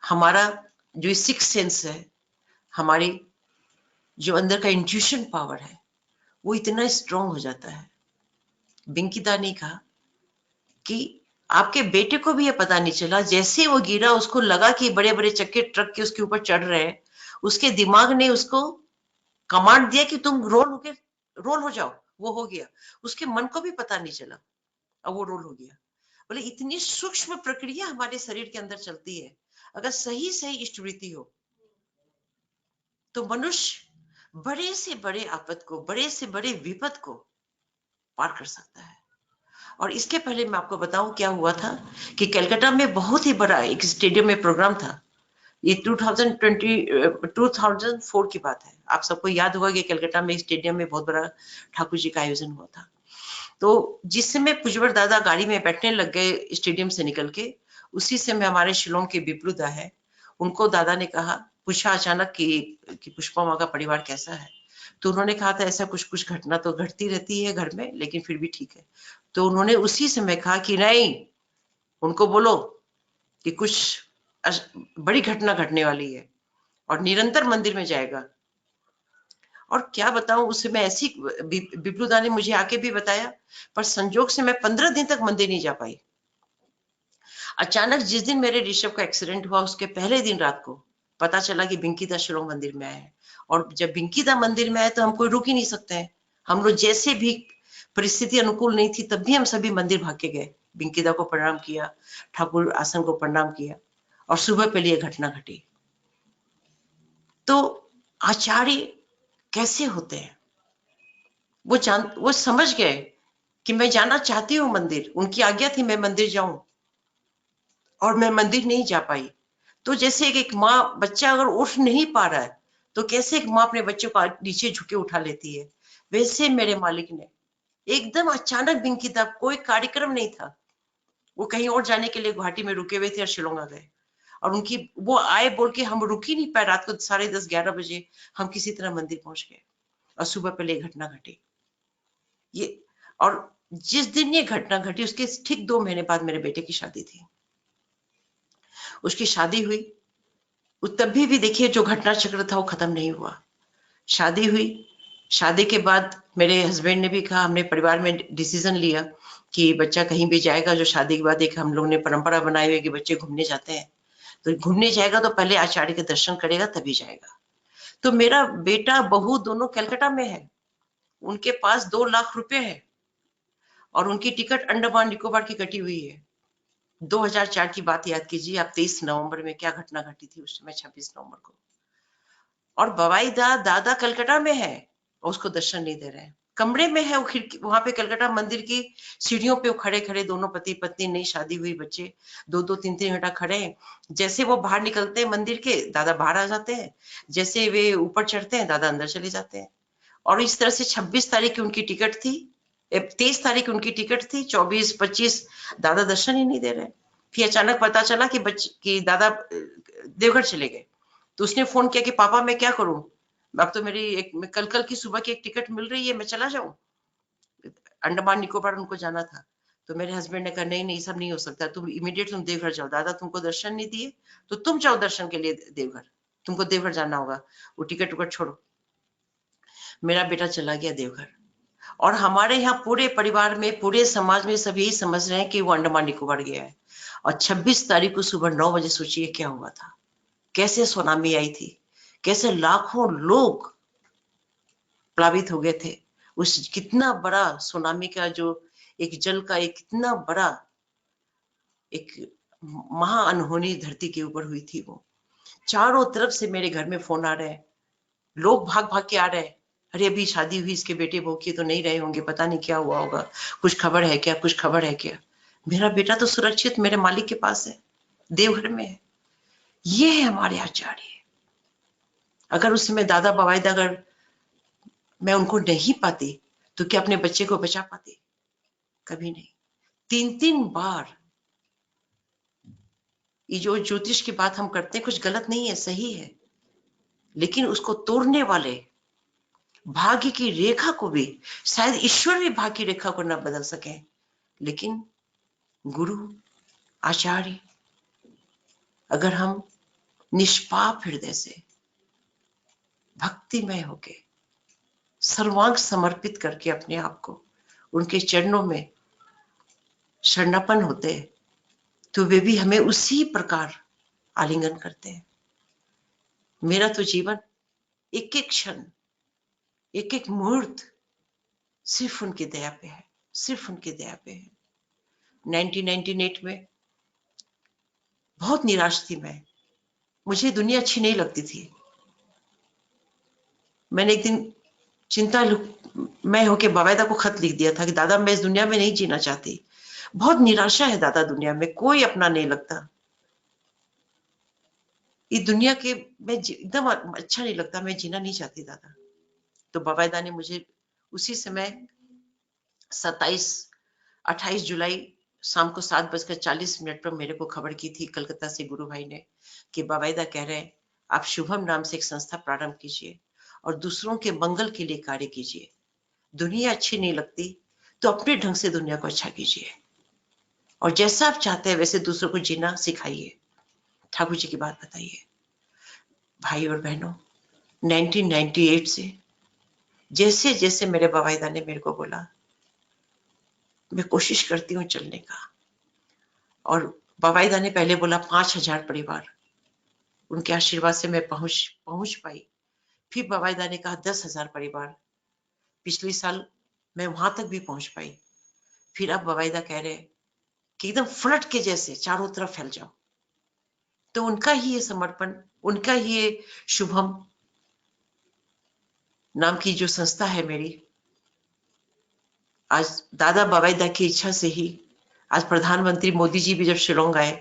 हमारा जो सिक्स सेंस है, हमारी जो अंदर का इंट्यूशन पावर है, वो इतना स्ट्रांग हो जाता है। बिंकी दा ने कहा कि आपके बेटे को भी ये पता नहीं चला, जैसे वो गिरा उसको लगा कि बड़े बड़े चक्के ट्रक के उसके ऊपर चढ़ रहे हैं, उसके दिमाग ने उसको कमांड दिया कि तुम रोल हो जाओ, वो हो गया। उसके मन को भी पता नहीं चला, अब वो रोल हो गया। बोले इतनी सूक्ष्म प्रक्रिया हमारे शरीर के अंदर चलती है। अगर सही सही इष्टवृत्ति हो तो मनुष्य बड़े से बड़े आपद को, बड़े से बड़े विपद को पार कर सकता है। और इसके पहले मैं आपको बताऊं क्या हुआ था कि कलकत्ता में बहुत ही बड़ा एक स्टेडियम में प्रोग्राम था। ये 2004 की बात है। आप सबको याद होगा कि कलकत्ता में स्टेडियम में बहुत बड़ा ठाकुर जी का आयोजन हुआ था। तो जिस समय पुजवर दादा गाड़ी में बैठने लग गए स्टेडियम से निकल के, उसी समय हमारे शिलोंग के विप्लुदा है, उनको दादा ने कहा, पूछा अचानक कि पुष्पा माँ का परिवार कैसा है? तो उन्होंने कहा था ऐसा कुछ कुछ घटना तो घटती रहती है घर में, लेकिन फिर भी ठीक है। तो उन्होंने उसी समय कहा कि नहीं, उनको बोलो कि कुछ बड़ी घटना घटने वाली है और निरंतर मंदिर में जाएगा। और क्या बताऊं, उस समय ऐसी विप्लुदा ने मुझे आके भी बताया, पर संजोग से मैं 15 दिन तक मंदिर नहीं जा पाई। अचानक जिस दिन मेरे ऋषभ का एक्सीडेंट हुआ, उसके पहले दिन रात को पता चला कि बिंकी दा शिलोंग मंदिर में आए हैं। और जब बिंकी दा मंदिर में आए तो हम कोई रुक ही नहीं सकते हैं। हम लोग जैसे भी परिस्थिति अनुकूल नहीं थी तब भी हम सभी मंदिर भाग के गए, बिंकी दा को प्रणाम किया, ठाकुर आसन को प्रणाम किया, और सुबह पहले ये घटना घटी। तो आचार्य कैसे होते हैं, वो समझ गए कि मैं जाना चाहती हूँ मंदिर, उनकी आज्ञा थी मैं मंदिर जाऊं, और मैं मंदिर नहीं जा पाई। तो जैसे एक माँ, बच्चा अगर उठ नहीं पा रहा है तो कैसे एक माँ अपने बच्चे को नीचे झुके उठा लेती है, वैसे मेरे मालिक ने एकदम अचानक बिंकी दा, कोई कार्यक्रम नहीं था, वो कहीं और जाने के लिए गुवाहाटी में रुके हुए थे और शिलोंग आ गए। और उनकी वो आए बोल के हम रुक ही नहीं पाए, रात को 10:30-11 बजे हम किसी तरह मंदिर पहुंच गए, और सुबह पहले ये घटना घटी। ये, और जिस दिन ये घटना घटी उसके ठीक 2 महीने बाद मेरे बेटे की शादी थी। उसकी शादी हुई, तब भी देखिए जो घटना चक्र था वो खत्म नहीं हुआ। शादी हुई, शादी के बाद मेरे हस्बैंड ने भी कहा, हमने परिवार में डिसीजन लिया कि बच्चा कहीं भी जाएगा, जो शादी के बाद एक हम लोग ने परंपरा बनाई हुई है कि बच्चे घूमने जाते हैं, तो घूमने जाएगा तो पहले आचार्य के दर्शन करेगा तभी जाएगा। तो मेरा बेटा बहू दोनों कलकत्ता में है, उनके पास 2 लाख रुपए है, और उनकी टिकट अंडमान निकोबार की कटी हुई है। 2004 की बात याद कीजिए आप, 23 नवंबर में क्या घटना घटी थी उस समय, 26 नवंबर को। और बवाई दादा कलकत्ता में है और उसको दर्शन नहीं दे रहे हैं, कमरे में है वो, खिड़की वहां पे कलकत्ता मंदिर की सीढ़ियों पे खड़े खड़े, दोनों पति पत्नी, नई शादी हुई, बच्चे 2-2, 3-3 घंटा खड़े हैं। जैसे वो बाहर निकलते हैं मंदिर के, दादा बाहर आ जाते हैं, जैसे वे ऊपर चढ़ते हैं दादा अंदर चले जाते हैं। और इस तरह से 26 तारीख की उनकी टिकट थी, 23 तारीख की उनकी टिकट थी, 24-25 दादा दर्शन ही नहीं दे रहे। फिर अचानक पता चला कि दादा देवघर चले गए। तो उसने फोन किया कि पापा मैं क्या करूं, अब तो मेरी कल की सुबह की एक टिकट मिल रही है, मैं चला जाऊं। अंडमान निकोबार उनको जाना था। तो मेरे हस्बैंड ने कहा नहीं नहीं, सब नहीं हो सकता, तुम इमीडिएट तुम देवघर जाओ, दादा तुमको दर्शन नहीं दिए तो तुम जाओ दर्शन के लिए देवघर, तुमको देवघर जाना होगा, वो टिकट उकट छोड़ो। मेरा बेटा चला गया देवघर, और हमारे यहाँ पूरे परिवार में, पूरे समाज में सभी यही समझ रहे हैं कि वो अंडमान निकोबार गया है। और 26 तारीख को सुबह 9 बजे सोचिए क्या हुआ था, कैसे सुनामी आई थी, कैसे लाखों लोग प्लावित हो गए थे। उस कितना बड़ा सुनामी का जो एक जल का एक कितना बड़ा एक महा अनहोनी धरती के ऊपर हुई थी। वो चारों तरफ से मेरे घर में फोन आ रहे हैं, लोग भाग भाग के आ रहे हैं, अरे अभी शादी हुई इसके बेटे बहू की, तो नहीं रहे होंगे, पता नहीं क्या हुआ होगा, कुछ खबर है क्या, कुछ खबर है क्या। मेरा बेटा तो सुरक्षित मेरे मालिक के पास है, देवघर में है। ये है हमारे आचार्य। अगर उस समय दादा बवाईदा अगर मैं उनको नहीं पाती तो क्या अपने बच्चे को बचा पाती? कभी नहीं। 3-3 बार। ये जो ज्योतिष की बात हम करते हैं कुछ गलत नहीं है, सही है, लेकिन उसको तोड़ने वाले भाग्य की रेखा को भी, शायद ईश्वर भी भाग्य की रेखा को न बदल सके, लेकिन गुरु आचार्य अगर हम निष्पाप हृदय से भक्तिमय होके सर्वांग समर्पित करके अपने आप को उनके चरणों में शरणापन्न होते हैं, तो वे भी हमें उसी प्रकार आलिंगन करते हैं। मेरा तो जीवन एक एक क्षण, एक एक मुहूर्त सिर्फ उनकी दया पे है, सिर्फ उनकी दया पे है। 1998 में बहुत निराश थी मैं, मुझे दुनिया अच्छी नहीं लगती थी। मैंने एक दिन चिंता मैं होके बवाईदा को खत लिख दिया था कि दादा मैं इस दुनिया में नहीं जीना चाहती, बहुत निराशा है दादा, दुनिया में कोई अपना नहीं लगता, इस दुनिया के मैं एकदम अच्छा नहीं लगता, मैं जीना नहीं चाहती दादा। तो बवाईदा ने मुझे उसी समय 28 जुलाई शाम को 7:40 पर मेरे को खबर की थी कलकत्ता से गुरु भाई ने कि बवाईदा कह रहे हैं आप शुभम नाम से एक संस्था प्रारंभ कीजिए और दूसरों के मंगल के लिए कार्य कीजिए। दुनिया अच्छी नहीं लगती तो अपने ढंग से दुनिया को अच्छा कीजिए और जैसा आप चाहते हैं वैसे दूसरों को जीना सिखाइए। ठाकुर जी की बात बताइए। भाई और बहनों, 1998 से जैसे जैसे मेरे बवाईदा ने मेरे को बोला, मैं कोशिश करती हूँ चलने का। और बवाईदा ने पहले बोला 5,000 परिवार, उनके आशीर्वाद से मैं पहुंच पाई। फिर बवाईदा ने कहा 10,000 परिवार, पिछले साल मैं वहां तक भी पहुंच पाई। फिर अब बवाईदा कह रहे कि एकदम फ्लड के जैसे चारों तरफ फैल जाओ। तो उनका ही ये समर्पण, उनका ही ये शुभम नाम की जो संस्था है मेरी, आज दादा बवाईदा की इच्छा से ही आज प्रधानमंत्री मोदी जी भी जब शिलोंग आए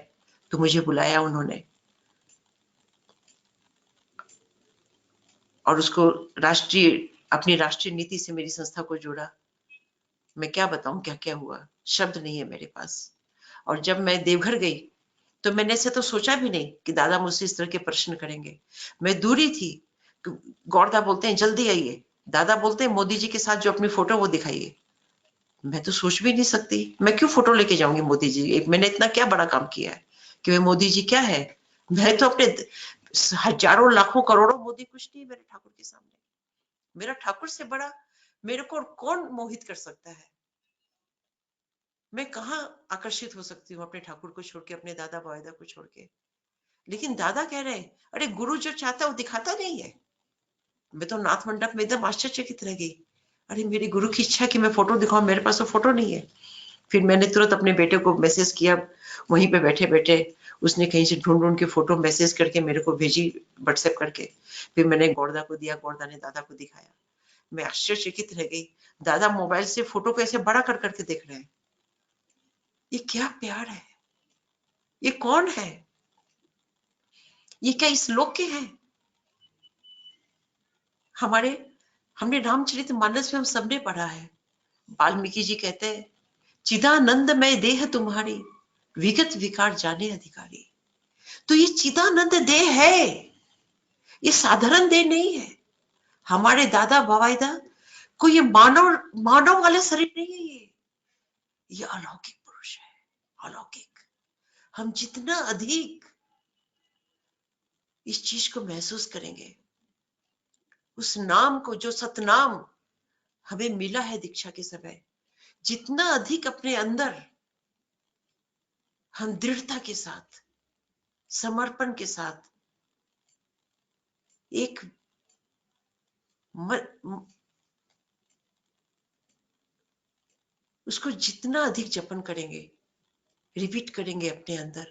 तो मुझे बुलाया उन्होंने और उसको अपनी राष्ट्रीय नीति से मेरी संस्था को जोड़ा। मैं क्या बताऊं क्या क्या हुआ, शब्द नहीं है मेरे पास। और जब मैं देवघर गई तो मैंने ऐसे तो सोचा भी नहीं कि दादा मुझसे इस तरह के प्रश्न करेंगे। मैं दूरी थी। गौरदा बोलते हैं जल्दी आइए, दादा बोलते हैं मोदी जी के साथ जो अपनी फोटो वो दिखाइए। मैं तो सोच भी नहीं सकती, मैं क्यों फोटो लेके जाऊंगी मोदी जी, मैंने इतना क्या बड़ा काम किया है कि मैं मोदी जी क्या है, मैं तो अपने हजारों लाखों करोड़ों मोदी कुछ नहीं मेरे ठाकुर के सामने। मेरा ठाकुर से बड़ा मेरे को कौन मोहित कर सकता है? मैं कहाँ आकर्षित हो सकती हूँ अपने ठाकुर को छोड़ के, अपने दादा बवाईदा को छोड़ के। लेकिन दादा कह रहे हैं अरे गुरु जो चाहता है वो दिखाता नहीं है। मैं तो नाथ मंडप में एकदम आश्चर्यचकित रह गई। अरे मेरी गुरु की इच्छा कि मैं फोटो दिखाऊं, मेरे पास तो फोटो नहीं है। फिर मैंने तुरंत अपने बेटे को मैसेज किया, वहीं पे बैठे बैठे उसने कहीं से ढूंढ ढूंढ के फोटो मैसेज करके मेरे को भेजी व्हाट्सएप करके। फिर मैंने गौरदा को दिया, गौरदा ने दादा को दिखाया। मैं आश्चर्यचकित रह गई। दादा मोबाइल से फोटो को ऐसे बड़ा कर करके देख रहे हैं। ये क्या प्यार है, ये कौन है, ये क्या इस लोक के हैं? हमने रामचरितमानस में हम सबने पढ़ा है, वाल्मीकि जी कहते हैं चिदानंद में देह तुम्हारी विगत विकार जाने अधिकारी। तो ये चिदानंद देह है, ये साधारण देह नहीं है। हमारे दादा बवाईदा को ये मानव वाले शरीर नहीं है, ये अलौकिक पुरुष है, अलौकिक। हम जितना अधिक इस चीज को महसूस करेंगे, उस नाम को जो सतनाम हमें मिला है दीक्षा के समय, जितना अधिक अपने अंदर हम दृढ़ता के साथ, समर्पण के साथ एक उसको जितना अधिक जपन करेंगे, रिपीट करेंगे अपने अंदर,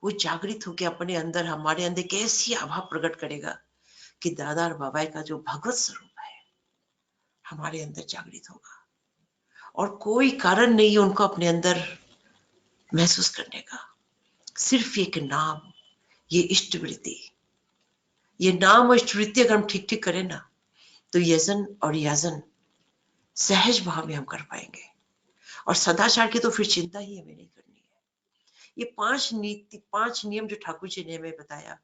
वो जागृत होकर अपने अंदर, हमारे अंदर कैसी आभा प्रकट करेगा कि दादा और बाबा का जो भगवत स्वरूप है हमारे अंदर जागृत होगा। और कोई कारण नहीं है उनको अपने अंदर महसूस करने का, सिर्फ एक नाम, ये इष्ट वृत्ति, ये नाम और इष्ट वृत्ति अगर हम ठीक ठीक करें ना, तो यजन और याजन सहज भाव में हम कर पाएंगे। और सदाचार की तो फिर चिंता ही हमें नहीं करनी है। ये 5 नीति, 5 नियम जो ठाकुर जी ने हमें बताया,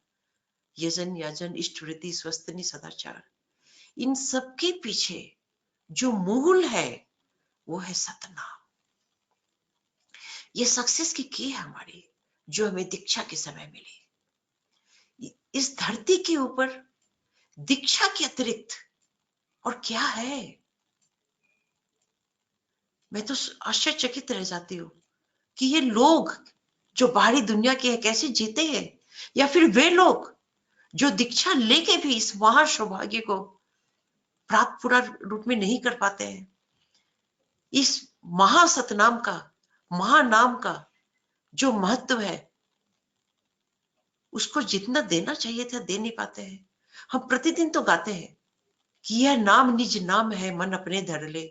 यजन, याजन, इष्ट वृत्ति, स्वस्तनी, सदाचार, इन सबके पीछे जो मूल है वो है सतनाम। ये सक्सेस की है हमारी, जो हमें दीक्षा के समय मिली। इस धरती के ऊपर दीक्षा के अतिरिक्त और क्या है? मैं तो आश्चर्यचकित रह जाती हूँ कि ये लोग जो बाहरी दुनिया के हैं कैसे जीते हैं, या फिर वे लोग जो दीक्षा लेके भी इस महा सौभाग्य को प्राप्त पूरा रूप में नहीं कर पाते हैं। इस महासतनाम का, महानाम का जो महत्व है, उसको जितना देना चाहिए था दे नहीं पाते हैं। हम प्रतिदिन तो गाते हैं कि यह नाम निज नाम है, मन अपने धर ले।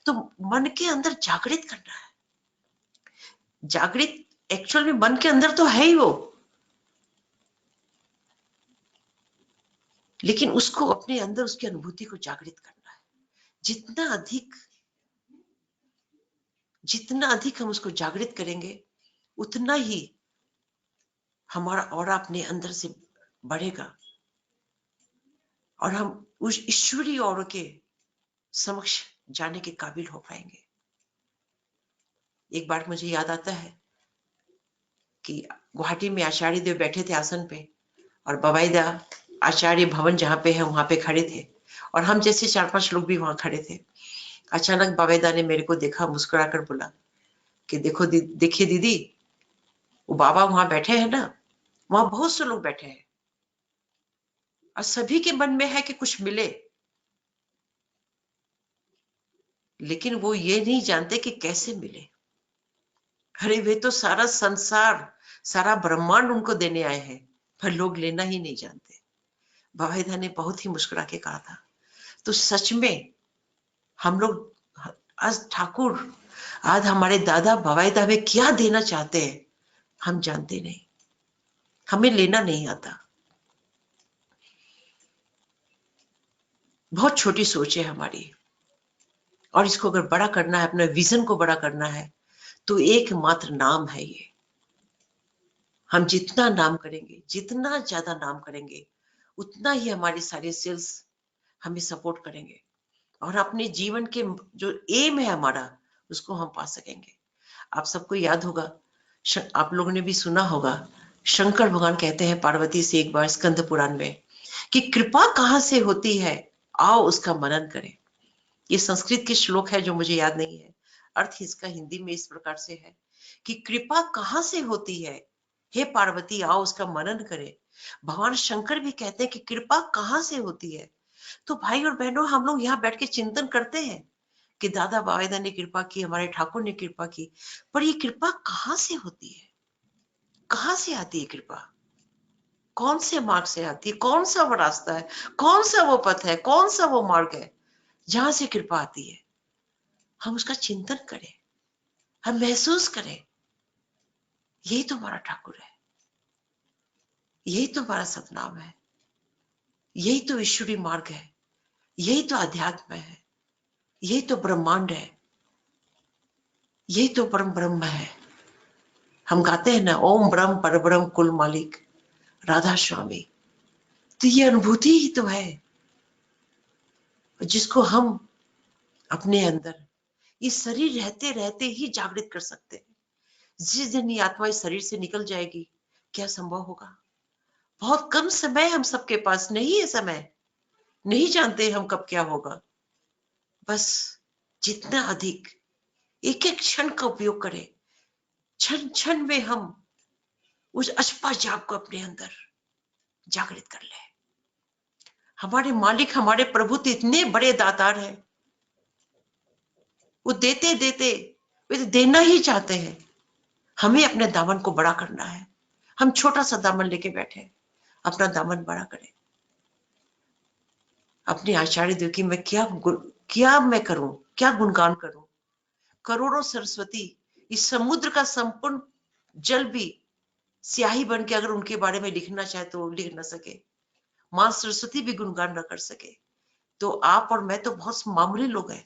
तो मन के अंदर जागृत करना है। जागृत एक्चुअल में मन के अंदर तो है ही वो, लेकिन उसको अपने अंदर उसकी अनुभूति को जागृत करना है। जितना अधिक हम उसको जागृत करेंगे, उतना ही हमारा ऑरा अपने अंदर से बढ़ेगा और हम उस ईश्वरीय ऑरा के समक्ष जाने के काबिल हो पाएंगे। एक बार मुझे याद आता है कि गुवाहाटी में आचार्य देव बैठे थे आसन पे, और बबाईदा आचार्य भवन जहां पे है वहां पे खड़े थे, और हम जैसे 4-5 लोग भी वहां खड़े थे। अचानक बबाईदा ने मेरे को देखा, मुस्कुराकर बोला कि देखिए दीदी, वो बाबा वहां बैठे हैं ना, वहां बहुत से लोग बैठे हैं और सभी के मन में है कि कुछ मिले, लेकिन वो ये नहीं जानते कि कैसे मिले। अरे वे तो सारा संसार, सारा ब्रह्मांड उनको देने आए हैं, पर लोग लेना ही नहीं जानते। बबाईदा ने बहुत ही मुस्कुरा के कहा था। तो सच में हम लोग आज ठाकुर, आज हमारे दादा बबाईदा हमें क्या देना चाहते हैं हम जानते नहीं, हमें लेना नहीं आता। बहुत छोटी सोच है हमारी, और इसको अगर बड़ा करना है, अपने विजन को बड़ा करना है, तो एकमात्र नाम है ये। हम जितना नाम करेंगे, जितना ज्यादा नाम करेंगे, उतना ही हमारी सारी सेल्स हमें सपोर्ट करेंगे और अपने जीवन के जो एम है हमारा, उसको हम पा सकेंगे। आप सबको याद होगा, आप लोगों ने भी सुना होगा, शंकर भगवान कहते हैं पार्वती से एक बार स्कंद पुराण में कि कृपा कहां से होती है, आओ उसका मनन करें। ये संस्कृत के श्लोक है जो मुझे याद नहीं है, अर्थ इसका हिंदी में इस प्रकार से है कि कृपा कहां से होती है, हे पार्वती आओ उसका मनन करें। भगवान शंकर भी कहते हैं कि कृपा कहां से होती है। तो भाई और बहनों, हम लोग यहाँ बैठ के चिंतन करते हैं कि दादा बाबा ने कृपा की, हमारे ठाकुर ने कृपा की, पर ये कृपा कहां से होती है, कहां से आती है कृपा, कौन से मार्ग से आती है, कौन सा वो रास्ता है, कौन सा वो पथ है, कौन सा वो मार्ग है जहां से कृपा आती है। हम उसका चिंतन करें, हम महसूस करें, यही तो हमारा ठाकुर है, यही तो हमारा सतनाम है, यही तो ईश्वरी मार्ग है, यही तो अध्यात्म है, यही तो ब्रह्मांड है, यही तो परम ब्रह्म है। हम गाते हैं ना, ओम ब्रह्म परब्रह्म कुल मालिक राधा स्वामी। तो ये अनुभूति ही तो है जिसको हम अपने अंदर इस शरीर रहते रहते ही जागृत कर सकते हैं। जिस दिन ये आत्मा इस शरीर से निकल जाएगी, क्या संभव होगा? बहुत कम समय हम सबके पास, नहीं है समय, नहीं जानते हम कब क्या होगा। बस जितना अधिक एक एक क्षण का उपयोग करें, क्षण क्षण में हम उस अष्पा जाप को अपने अंदर जागृत कर ले। हमारे मालिक, हमारे प्रभु तो इतने बड़े दातार हैं, वो देते देते वे तो देना ही चाहते हैं। हमें अपने दामन को बड़ा करना है। हम छोटा सा दामन लेके बैठे हैं, अपना दामन बड़ा करें। अपनी आचार्य देव की मैं क्या मैं करूं, क्या गुणगान करूं। करोड़ों सरस्वती, इस समुद्र का संपूर्ण जल भी स्याही बन के अगर उनके बारे में लिखना चाहे तो लिख ना सके, मां सरस्वती भी गुणगान न कर सके, तो आप और मैं तो बहुत मामूली लोग हैं।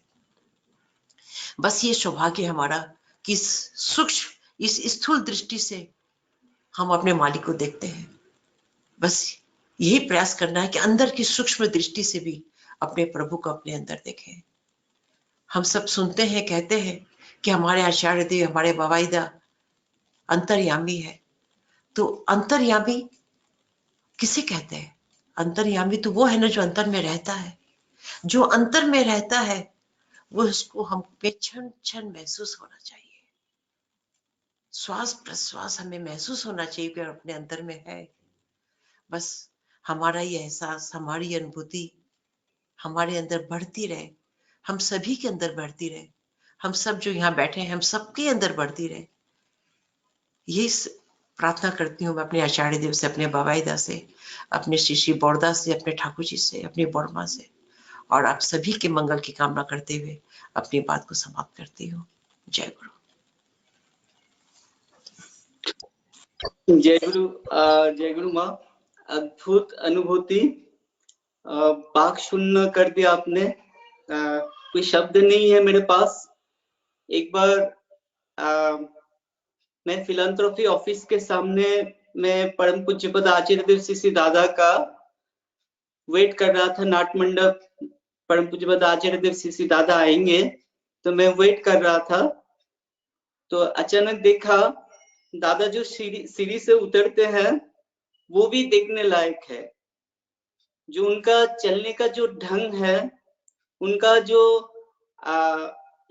बस ये सौभाग्य हमारा कि सूक्ष्म, इस स्थूल दृष्टि से हम अपने मालिक को देखते हैं। बस यही प्रयास करना है कि अंदर की सूक्ष्म दृष्टि से भी अपने प्रभु को अपने अंदर देखें। हम सब सुनते हैं, कहते हैं कि हमारे आचार्य देव, हमारे बाबाईदा अंतर्यामी है। तो अंतर्यामी किसे कहते हैं? अंतर्यामी तो वो है ना जो अंतर में रहता है। जो अंतर में रहता है वो उसको हम पे क्षण क्षण महसूस होना चाहिए। श्वास प्रश्वास हमें महसूस होना चाहिए कि अपने अंदर में है। बस हमारा ये एहसास, हमारी अनुभूति हमारे अंदर बढ़ती रहे, हम सभी के अंदर बढ़ती रहे, हम सब जो यहाँ बैठे हैं हम सबके अंदर बढ़ती रहे। ये प्रार्थना करती हूँ मैं अपने आचार्य देव से, अपने बाबाईदा से, अपने श्री बौरदा से, अपने ठाकुर जी से, अपनी बौरमा से, और आप सभी के मंगल की कामना करते हुए अपनी बात को समाप्त करती हूँ। जय गुरु। जय गुरु। जय गुरु माँ, अद्भुत अनुभूति, बाक शून्य कर दिया आपने। कोई शब्द नहीं है मेरे पास। एक बार मैं फिलैंथ्रोपी ऑफिस के सामने मैं परम पूज्यपद आचार्य देव सीसी दादा का वेट कर रहा था। नाट मंडप परम पूज्यपद आचार्य देव सीसी दादा आएंगे तो मैं वेट कर रहा था। तो अचानक देखा दादा जो सीढ़ी से उतरते हैं वो भी देखने लायक है। जो उनका चलने का जो ढंग है, उनका जो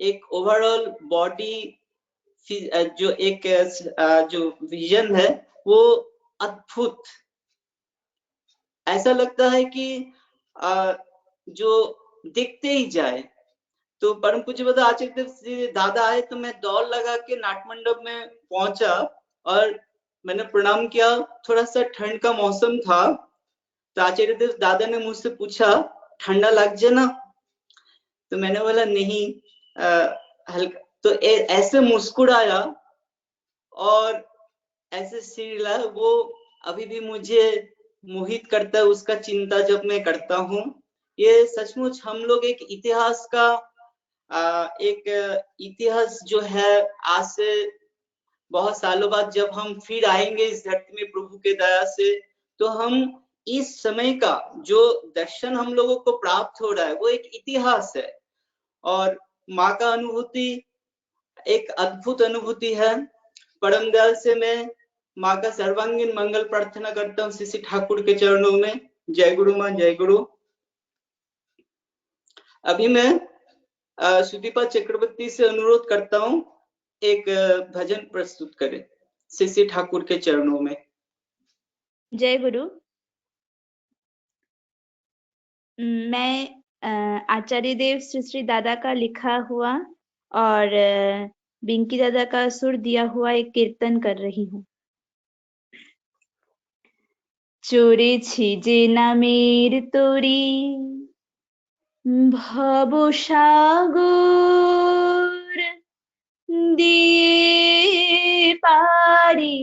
एक ओवरऑल बॉडी, जो एक जो विजन है वो अद्भुत। ऐसा लगता है कि जो देखते ही जाए। तो परम पूज्य आचार्य दादा आए तो मैं दौड़ लगा के नाट मंडप में पहुंचा और मैंने प्रणाम किया। थोड़ा सा ठंड का मौसम था तो आचार्य देव दादा ने मुझसे पूछा ठंडा लग जाए ना, तो मैंने बोला नहीं, हल्का। तो ऐसे मुस्कुराया और ऐसे सिरला, वो अभी भी मुझे मोहित करता है उसका चिंता जब मैं करता हूँ। ये सचमुच हम लोग एक इतिहास का एक इतिहास जो है, आज से बहुत सालों बाद जब हम फिर आएंगे इस धरती में प्रभु के दया से, तो हम इस समय का जो दर्शन हम लोगों को प्राप्त हो रहा है वो एक इतिहास है। और माँ का अनुभूति एक अद्भुत अनुभूति है। परम दयाल से मैं माँ का सर्वांगीण मंगल प्रार्थना करता हूँ श्री ठाकुर के चरणों में। जय गुरु माँ, जय गुरु। अभी मैं सुदीपा चक्रवर्ती से अनुरोध करता हूँ एक भजन प्रस्तुत करें श्री ठाकुर के चरणों में। जय गुरु। मैं आचार्य देव श्री दादा का लिखा हुआ और बिंकी दादा का सुर दिया हुआ एक कीर्तन कर रही हूँ। চড়েছি যে নামের তরি ভবসাগর দিয়ে পারি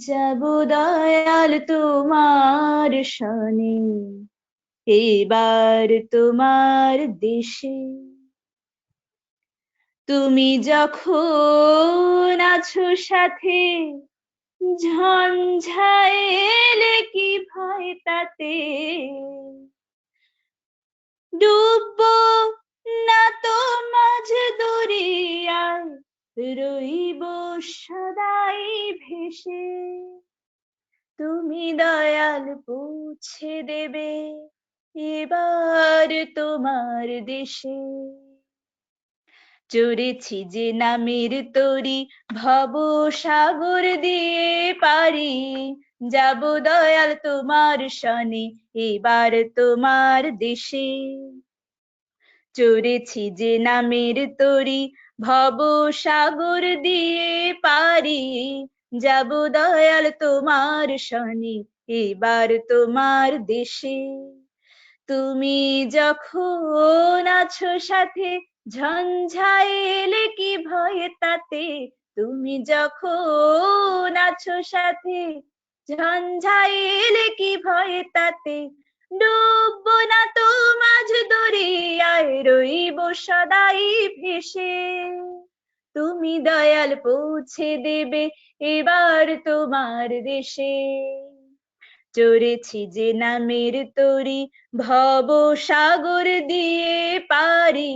যাব দয়াল তোমার শনে এবার তোমার দেশে। তুমি যখন আছো সাথে ঝঞ্ঝাইলে কি ভয় তাতে, ডুববো না তো মাঝ দরিয়ায় রইব সদাই ভেসে। তুমি দয়াল পৌঁছে দেবে এবার তোমার দেশে। চড়েছি যে নামের তরি ভব সাগর দিয়ে পারি যাব দয়াল তোমার শনে এবার তোমার দেশে চড়েছি যে নামের তরি ভব সাগর দিয়ে পারি যাব দয়াল তোমার শনে এবার তোমার দেশে তুমি যখন আছো সাথে ঝঞ্ঝায় এলে কি ভয় তাতে তুমি যখন আছো সাথে ঝঞ্ঝায় এলে কি ভয় তাতে ডুববো না তো মাঝ দরিয়ায় রইব সদাই ভেসে তুমি দয়াল পৌঁছে দেবে এবার তোমার দেশে চড়েছি যে নামের তরি ভব সাগর দিয়ে পারি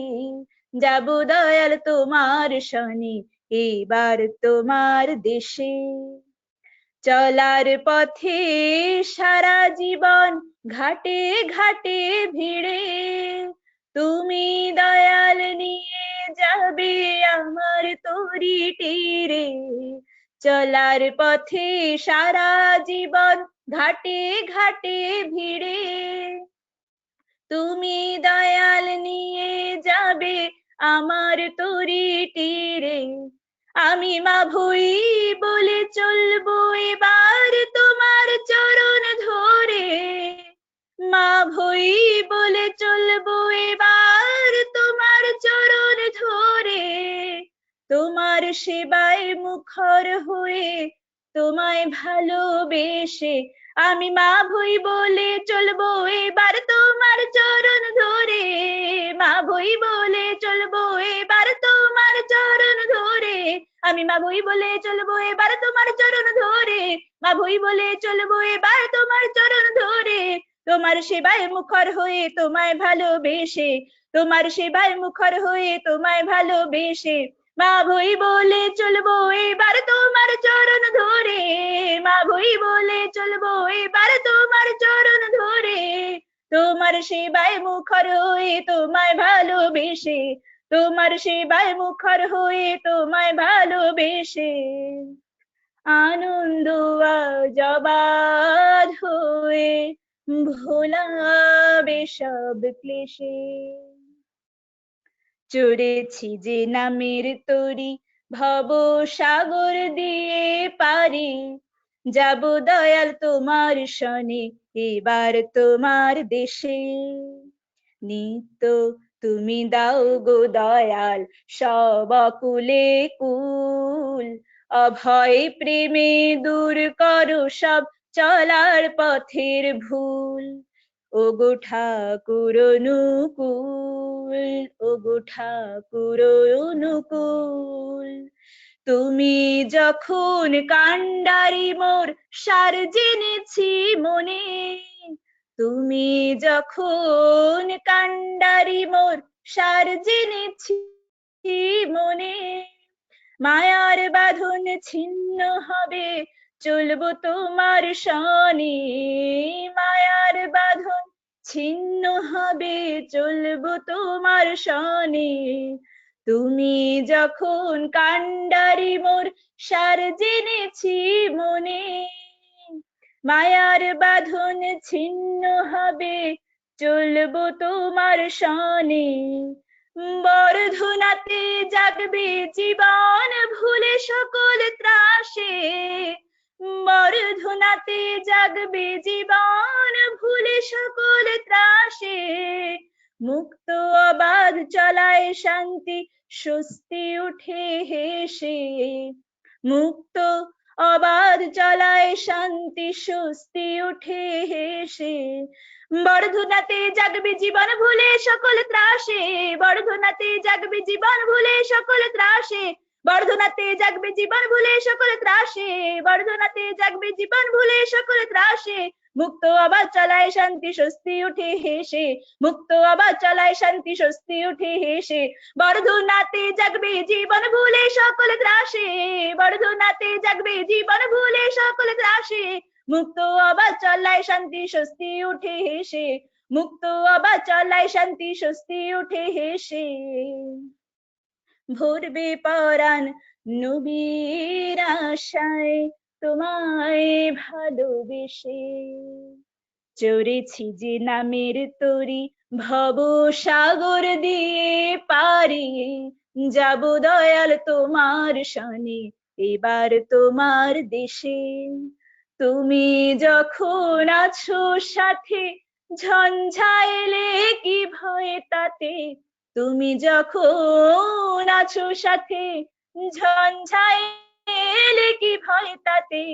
যাব দয়াল তোমার শনে এবার তোমার দেশে চলার পথে সারা জীবন ঘাটে ঘাটে ভিড়ে তুমি দয়াল নিয়ে যাবে আমার তরি তীরে চলার পথে সারা জীবন ঘাটে ঘাটে ভিড়ে তুমি দয়াল নিয়ে যাবে আমার তরি তীরে আমি মা ভই বলে চলবো এবার তোমার চরণ ধরে মা ভই বলে চলবো এবার তোমার চরণ ধরে তোমার সেবায় মুখর হয়ে তোমায় ভালোবেসে আমি মা ভই বলে চলবো এবার তোমার চরণ ধরে মা ভই বলে চলবো এবার তোমার চরণ ধরে আমি মা ভই বলে চলবো এবার তোমার চরণ ধরে মা ভই বলে চলবো এবার তোমার চরণ ধরে তোমার সেবায় মুখর হয়ে তোমায় ভালোবেসে তোমার সেবায় মুখর হয়ে তোমায় ভালোবেসে মা ভই বলে চলবো এবার তোমার চরণ ধরে মা ভই বলে চলবো এবার তোমার চরণ ধরে তোমার সেবায় মুখর হয়ে তোমায় ভালোবেসে তোমার সেবায় মুখর হয়ে তোমায় ভালোবেসে আনন্দ জবাদ হয়ে ভোলাবে সব ক্লেশে চড়েছি যে নামের তরি ভব সাগর দিয়ে পারি যাব দয়াল তোমার শনে এবার তোমার দেশে নিত্য তুমি দাও গো দয়াল সব কুলে কুল অভয় প্রেমে দূর করো সব চলার পথের ভুল ওগো ঠাকুর অনুকূল ওগো ঠাকুর অনুকূল তুমি যখন কান্ডারি মোর সার জেনেছি মনে তুমি যখন কান্ডারি মোর সার জেনেছি মনে মায়ার বাঁধন ছিন্ন হবে চলবো তোমার শনে মায়ার বাঁধন ছিন্ন হবে চলবো তোমার শনে তুমি যখন কান্ডারি মোর সার জেনেছি মনে মায়ার বাঁধন ছিন্ন হবে চলবো তোমার শনে বর্ধনাতে জাগবে জীবন ভুলে সকল ত্রাসে বর্ধনাতে জাগবে জীবন ভুলে সকল ত্রাসে মুক্ত অবাধ চলায় শান্তি স্বস্তি উঠে হেসে মুক্ত অবাধ চলায় শান্তি স্বস্তি উঠে হেসে বর্ধনাতে জাগবে জীবন ভুলে সকল ত্রাসে বর্ধনাতে জাগবে জীবন ভুলে সকল ত্রাসে বর্ধনাতে জাগবে জীবন ভুলে সকল ত্রাসে বর্ধনাতে জাগবে জীবন ভুলে সকল ত্রাসে মুক্ত অবাধ চলায় শান্তি স্বস্তি উঠে হেসে মুক্ত অবাধ চলায় শান্তি স্বস্তি উঠে হেসে বর্ধনাতে জাগবে জীবন ভুলে সকল ত্রাসে বর্ধনাতে জাগবে জীবন ভুলে সকল ত্রাসে মুক্ত অবাধ চলায় শান্তি স্বস্তি উঠে হেসে মুক্ত অবাধ চলায় শান্তি স্বস্তি উঠে হেসে ভরবে পরাণ নবীর আশায় তোমায় ভালোবেসে। চড়েছি যে নামের তরি ভব সাগর দিয়ে পারি, যাব দয়াল তোমার শনে এবার তোমার দেশে। তুমি যখন আছো সাথে ঝঞ্ঝা এলে কি ভয় তাতে, তুমি যখন আছো সাথে ঝঞ্ঝা এলে কি ভয় তাতে,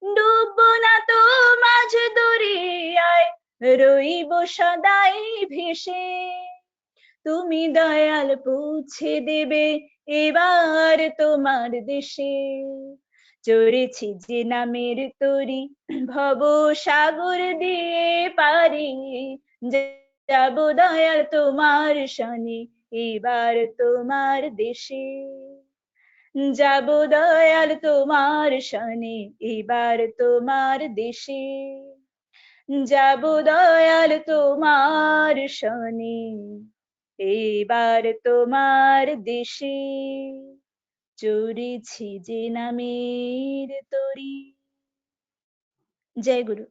ডুববো না তো মাঝ দরিয়ায়, রইব সদাই ভেসে। তুমি দয়াল পৌঁছে দেবে এবার তোমার দেশে। চড়েছি যে নামের তরি ভব সাগর দিয়ে পারি, যাব দয়াল তোমার শনে এবার তোমার দেশে। যাব দয়াল তোমার শনে এবার তোমার দেশে। যাব দয়াল তোমার শনে এবার তোমার দেশে। চড়েছি যে নামের তরি। জয় গুরু।